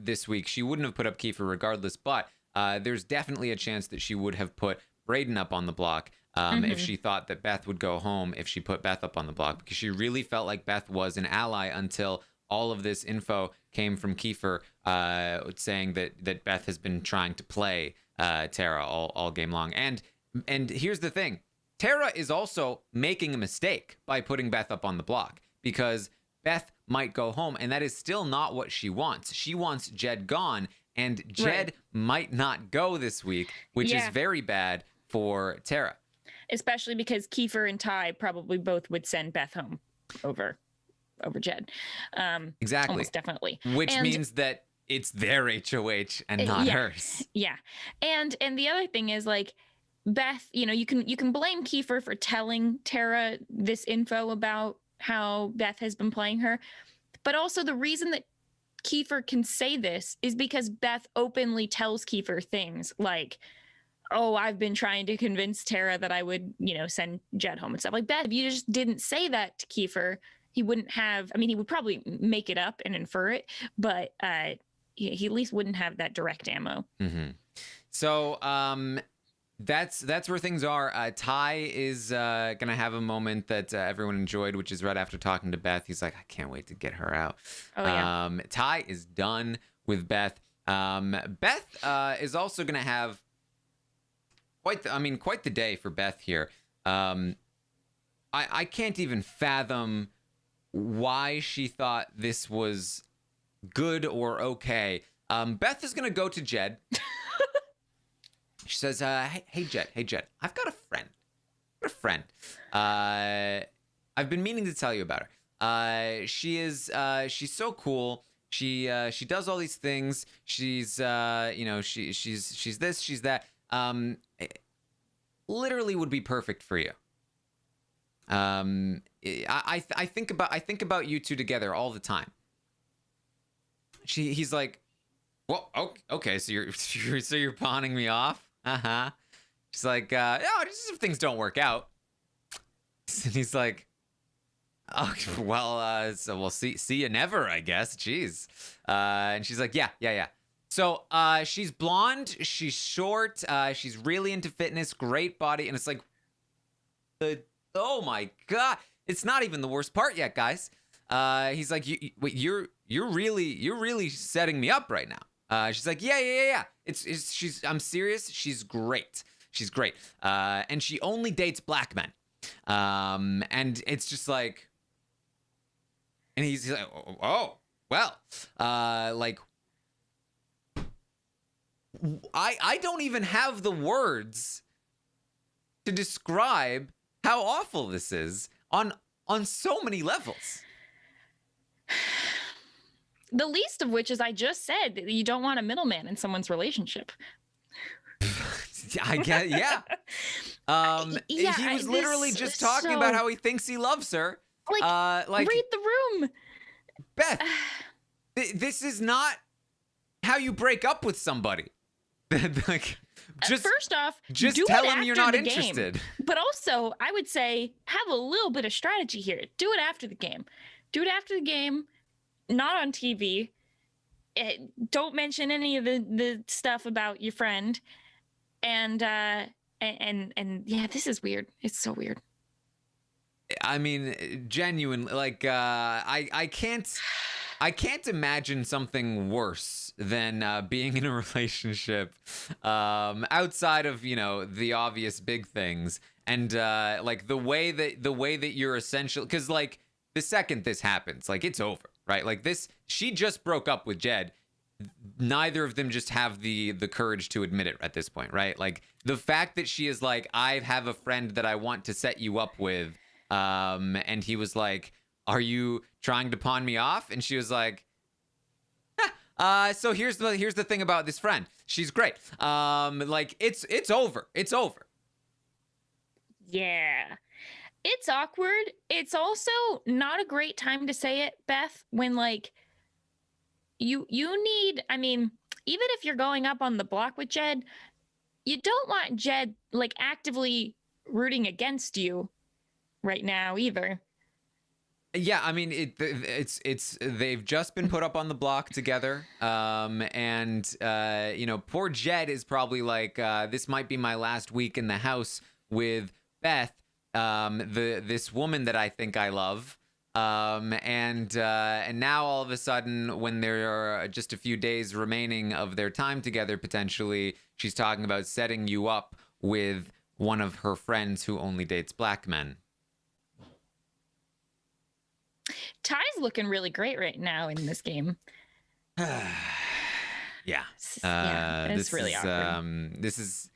this week. She wouldn't have put up Kiefer regardless, but there's definitely a chance that she would have put Brayden up on the block if she thought that Beth would go home if she put Beth up on the block, because she really felt like Beth was an ally until all of this info came from Kiefer saying that Beth has been trying to play Tara all game long. And here's the thing. Tara is also making a mistake by putting Beth up on the block, because Beth might go home, and that is still not what she wants. She wants Jed gone, and Jed might not go this week, which is very bad for Tara. Especially because Kiefer and Ty probably both would send Beth home over Jed. Exactly. Almost definitely. Which means that it's their HOH and not hers. Yeah. And the other thing is, like, Beth, you can blame Kiefer for telling Tara this info about how Beth has been playing her, but also the reason that Kiefer can say this is because Beth openly tells Kiefer things like, oh, I've been trying to convince Tara that I would, send Jed home and stuff. Like, Beth, if you just didn't say that to Kiefer, he wouldn't have, he would probably make it up and infer it, but he at least wouldn't have that direct ammo. Mm-hmm. So, that's where things are. Ty is gonna have a moment that everyone enjoyed, which is right after talking to Beth. He's like, I can't wait to get her out. Oh, yeah. Ty is done with Beth. Beth is also gonna have quite the day for Beth here. I can't even fathom why she thought this was good or okay. Beth is gonna go to Jed. She says, hey, Jed, I've got a friend. I've been meaning to tell you about her. She's so cool. She does all these things. She's, she's this, she's that. Literally would be perfect for you. I think about you two together all the time. He's like, well, okay, so you're pawning me off. Uh-huh. She's like, just if things don't work out. And he's like, oh, well, so we'll see you never, I guess. Jeez. And she's like, yeah. So, she's blonde, she's short, she's really into fitness, great body, and it's like, oh my God, it's not even the worst part yet, guys. He's like, you're really setting me up right now. She's like, yeah. I'm serious. She's great. And she only dates black men. And it's just like, and he's like, oh, well, like, I don't even have the words to describe how awful this is on so many levels. The least of which is I just said that you don't want a middleman in someone's relationship. I get, yeah. Yeah, He was literally just talking about how he thinks he loves her. Like, read the room. Beth, this is not how you break up with somebody. Like, just first off, just do tell it him you're after not the interested. Game. But also, I would say have a little bit of strategy here. Do it after the game. Do it after the game, not on TV. Don't mention any of the stuff about your friend. And yeah, this is weird. It's so weird. I mean, genuinely, like, I can't imagine something worse than being in a relationship outside of, you know, the obvious big things, and like the way that you're essentially, because like the second this happens, like it's over, right? Like this, she just broke up with Jed. Neither of them just have the courage to admit it at this point, right? Like the fact that she is like, I have a friend that I want to set you up with, and he was like, are you trying to pawn me off? And she was like, so here's the thing about this friend. She's great. Like it's over. It's over. Yeah. It's awkward. It's also not a great time to say it, Beth, when like you need, I mean, even if you're going up on the block with Jed, you don't want Jed like actively rooting against you right now either. Yeah, I mean it's they've just been put up on the block together, and you know, poor Jed is probably like, this might be my last week in the house with Beth, this woman that I think I love, and now all of a sudden, when there are just a few days remaining of their time together, potentially she's talking about setting you up with one of her friends who only dates black men. Ty's looking really great right now in this game. Yeah. Yeah, it's really awkward. This is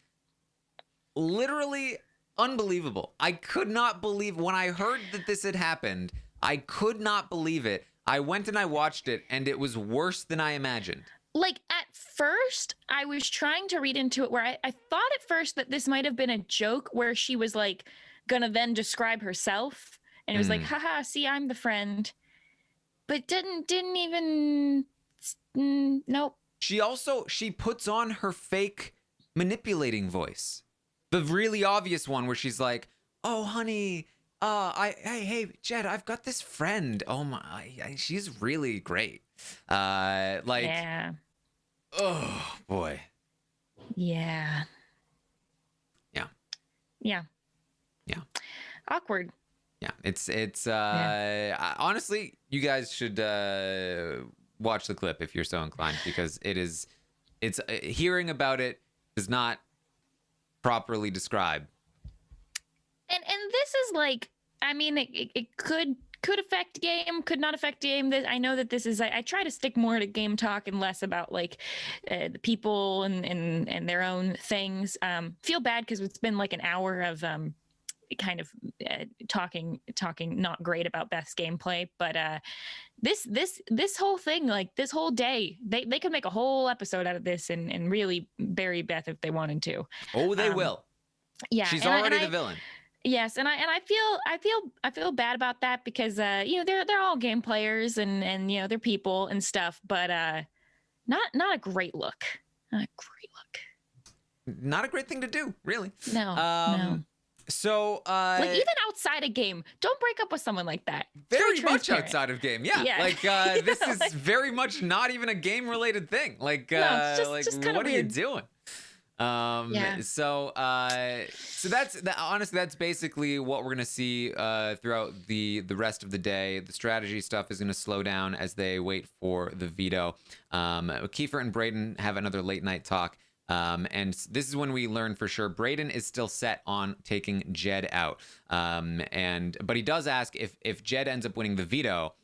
literally unbelievable. I could not believe when I heard that this had happened. I could not believe it. I went and I watched it, and it was worse than I imagined. Like at first, I was trying to read into it where I thought at first that this might have been a joke where she was like gonna then describe herself. And it was like, haha, see, I'm the friend. But didn't even, nope. She puts on her fake manipulating voice. The really obvious one where she's like, oh, honey, hey, Jed, I've got this friend. Oh my, she's really great. Like, yeah. Oh boy. Yeah. Yeah. Yeah. Yeah. Awkward. Yeah, it's honestly, you guys should watch the clip if you're so inclined, because it's hearing about it does not properly describe. And this is like, I mean, it could affect game, could not affect game. I know that this is, I try to stick more to game talk and less about like the people and their own things. Feel bad because it's been like an hour of kind of talking not great about Beth's gameplay, but this whole thing, like this whole day, they could make a whole episode out of this and really bury Beth if they wanted to. Oh, they will. Yeah, she's already the villain. Yes, and I feel bad about that because you know, they're all game players and you know, they're people and stuff, but not a great look. Not a great look. Not a great thing to do, really. No. No. So, like even outside of game, don't break up with someone like that. Very much outside of game, yeah. Like this is like, very much not even a game-related thing. Like, no, like just what are you weird. doing? Yeah. So that's honestly, that's basically what we're gonna see throughout the rest of the day. The strategy stuff is gonna slow down as they wait for the veto. Kiefer and Brayden have another late night talk. And this is when we learn for sure Brayden is still set on taking Jed out. But he does ask if Jed ends up winning the veto,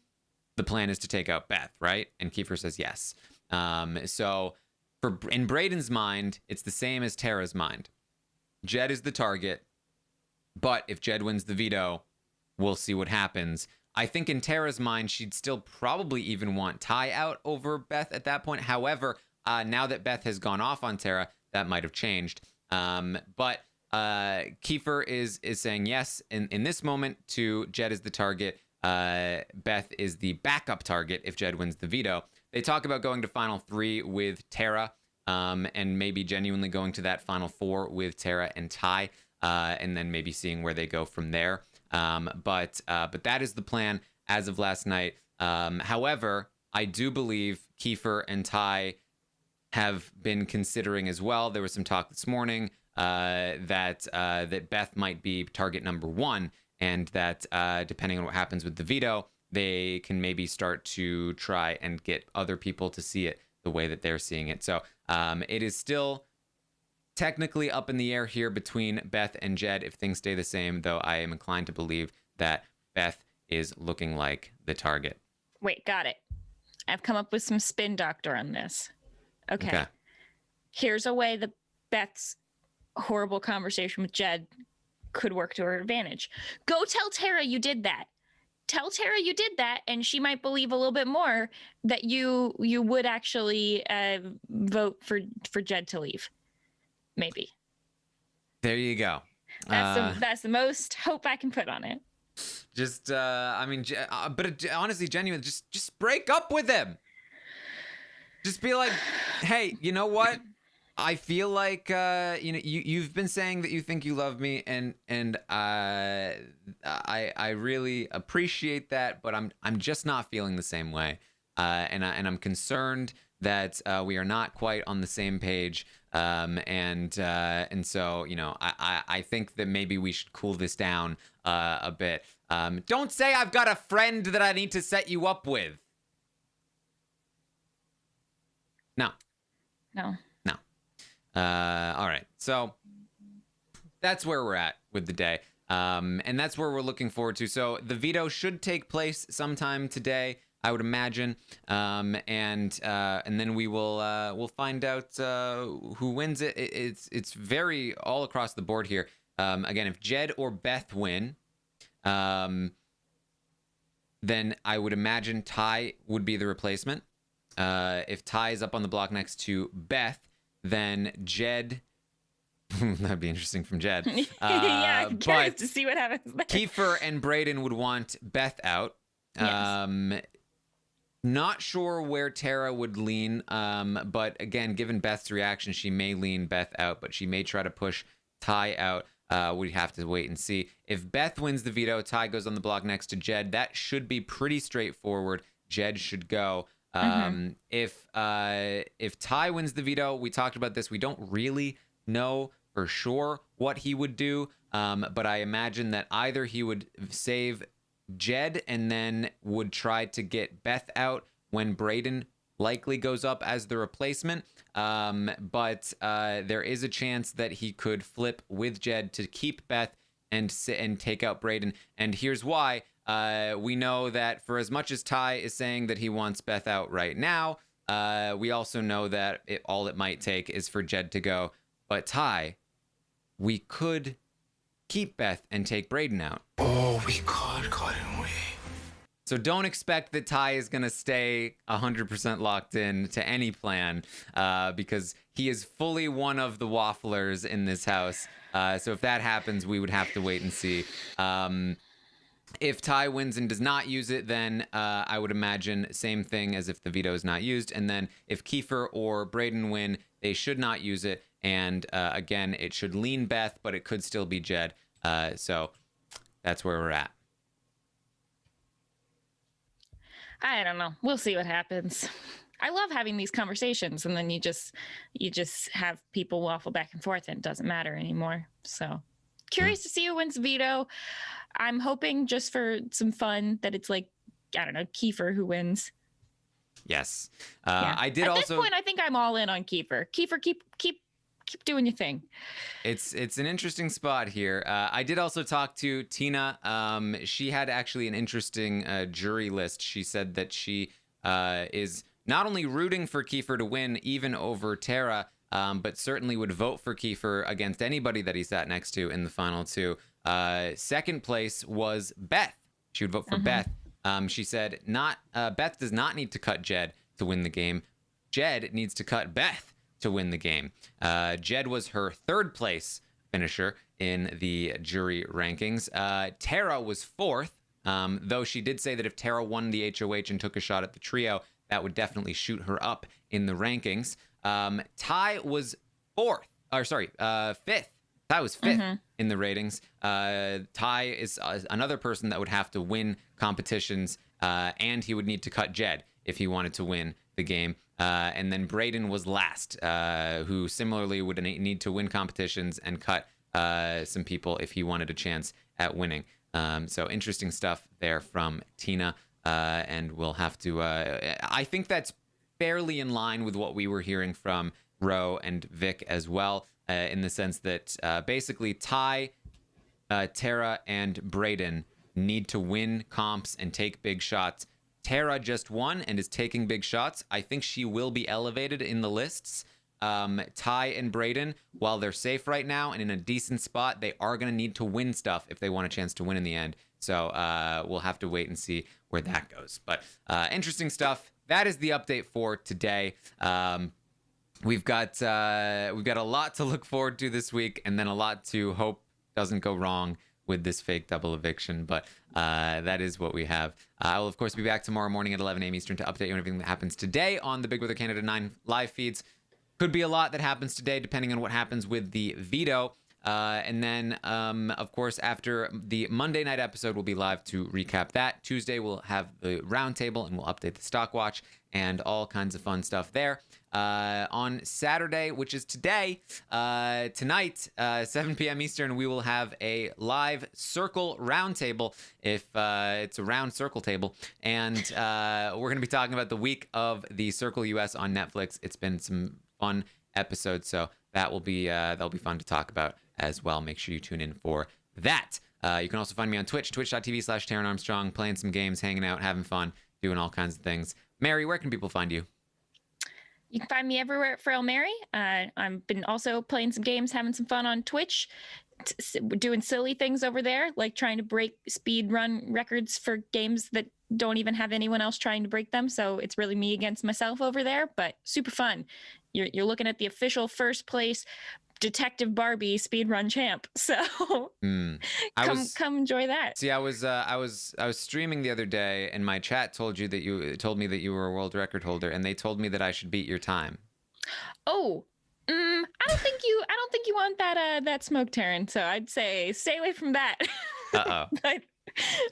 the plan is to take out Beth, right? And Kiefer says yes. So in Brayden's mind, it's the same as Tara's mind. Jed is the target, but if Jed wins the veto, we'll see what happens. I think in Tara's mind, she'd still probably even want Ty out over Beth at that point. However, now that Beth has gone off on Tara, that might have changed. But Kiefer is saying yes in this moment to Jed as the target. Beth is the backup target if Jed wins the veto. They talk about going to Final 3 with Tara, and maybe genuinely going to that Final 4 with Tara and Ty, and then maybe seeing where they go from there. But that is the plan as of last night. However, I do believe Kiefer and Ty have been considering as well. There was some talk this morning that Beth might be target number 1, and that depending on what happens with the veto, they can maybe start to try and get other people to see it the way that they're seeing it. So it is still technically up in the air here between Beth and Jed if things stay the same, though I am inclined to believe that Beth is looking like the target. Wait, got it. I've come up with some spin doctor on this. Okay. Here's a way that Beth's horrible conversation with Jed could work to her advantage. Go tell Tara you did that. Tell Tara you did that, and she might believe a little bit more that you would actually vote for Jed to leave. Maybe. There you go. That's the most hope I can put on it. Just, honestly, genuine, just break up with him. Just be like, hey, you know what? I feel like, you've been saying that you think you love me, and I really appreciate that, but I'm just not feeling the same way, and I'm concerned that we are not quite on the same page, and so I think that maybe we should cool this down a bit. Don't say I've got a friend that I need to set you up with. No. All right. So that's where we're at with the day. And that's where we're looking forward to. So the veto should take place sometime today, I would imagine. And then we'll find out who wins it. It's very all across the board here. Again, if Jed or Beth win, then I would imagine Ty would be the replacement. If Ty is up on the block next to Beth, then Jed. That'd be interesting from Jed. Yeah, I'm curious to see what happens there. Kiefer and Brayden would want Beth out. Yes. Not sure where Tara would lean, but again, given Beth's reaction, she may lean Beth out, but she may try to push Ty out. We have to wait and see. If Beth wins the veto, Ty goes on the block next to Jed. That should be pretty straightforward. Jed should go. If Ty wins the veto, we talked about this. We don't really know for sure what he would do, but I imagine that either he would save Jed and then would try to get Beth out when Brayden likely goes up as the replacement. But there is a chance that he could flip with Jed to keep Beth and take out Brayden. And here's why. We know that for as much as Ty is saying that he wants Beth out right now, we also know that all it might take is for Jed to go. But Ty, we could keep Beth and take Brayden out. Oh, we could, couldn't we? So don't expect that Ty is going to stay 100% locked in to any plan, because he is fully one of the wafflers in this house. So if that happens, we would have to wait and see. If Ty wins and does not use it, then I would imagine same thing as if the veto is not used. And then if Kiefer or Brayden win, they should not use it. And again, it should lean Beth, but it could still be Jed. So that's where we're at. I don't know. We'll see what happens. I love having these conversations, and then you just have people waffle back and forth, and it doesn't matter anymore. So curious to see who wins veto. I'm hoping just for some fun that it's like, I don't know, Kiefer who wins. Yes. Yeah. I did At also. At this point, I think I'm all in on Kiefer. Kiefer, keep doing your thing. It's an interesting spot here. I did also talk to Tina. She had actually an interesting jury list. She said that she is not only rooting for Kiefer to win, even over Tara, but certainly would vote for Kiefer against anybody that he sat next to in the final two. Second place was Beth. She would vote for Beth. She said Beth does not need to cut Jed to win the game. Jed needs to cut Beth to win the game. Jed was her third place finisher in the jury rankings. Tara was fourth, though she did say that if Tara won the HOH and took a shot at the trio, that would definitely shoot her up in the rankings. Ty was fifth. Ty was fifth in the ratings. Ty is another person that would have to win competitions, and he would need to cut Jed if he wanted to win the game. And then Braden was last, who similarly would need to win competitions and cut some people if he wanted a chance at winning. So interesting stuff there from Tina, and we'll have to... I think that's fairly in line with what we were hearing from Ro and Vic as well, in the sense that basically Ty, Tara, and Braden need to win comps and take big shots. Tara just won and is taking big shots. I think she will be elevated in the lists. Ty and Braden, while they're safe right now and in a decent spot, they are going to need to win stuff if they want a chance to win in the end. So we'll have to wait and see where that goes. But interesting stuff. That is the update for today. We've got a lot to look forward to this week, and then a lot to hope doesn't go wrong with this fake double eviction, but that is what we have. I will, of course, be back tomorrow morning at 11 a.m. Eastern to update you on everything that happens today on the Big Brother Canada 9 live feeds. Could be a lot that happens today, depending on what happens with the veto. And then, of course, after the Monday night episode, we'll be live to recap that. Tuesday, we'll have the roundtable, and we'll update the stock watch and all kinds of fun stuff there. On Saturday, which is today, tonight, 7 p.m. Eastern, we will have a live circle roundtable, if it's a round circle table. And we're going to be talking about the week of the Circle US on Netflix. It's been some fun episodes, so that'll be fun to talk about as well. Make sure you tune in for that. You can also find me on Twitch, twitch.tv/Taran Armstrong, playing some games, hanging out, having fun, doing all kinds of things. Mary, where can people find you? You can find me everywhere at Frail Mary. I've been also playing some games, having some fun on Twitch, doing silly things over there, like trying to break speed run records for games that don't even have anyone else trying to break them. So it's really me against myself over there, but super fun. You're looking at the official first place Detective Barbie speedrun champ. So come enjoy that. See, I was streaming the other day, and my chat told me that you were a world record holder, and they told me that I should beat your time. Oh, I don't think you want that smoke, Taran. So I'd say stay away from that.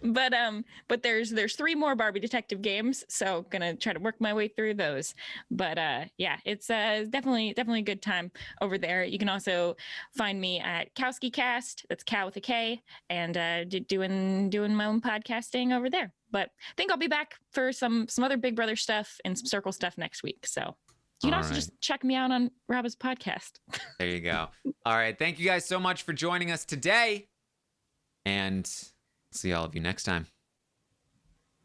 But there's 3 more Barbie Detective games, so gonna try to work my way through those. But yeah, it's definitely a good time over there. You can also find me at KowSkiCast, that's Cow with a K, and doing my own podcasting over there. But I think I'll be back for some other Big Brother stuff and some Circle stuff next week. So you can also just check me out on Rob's podcast. There you go. All right, thank you guys so much for joining us today, and see all of you next time.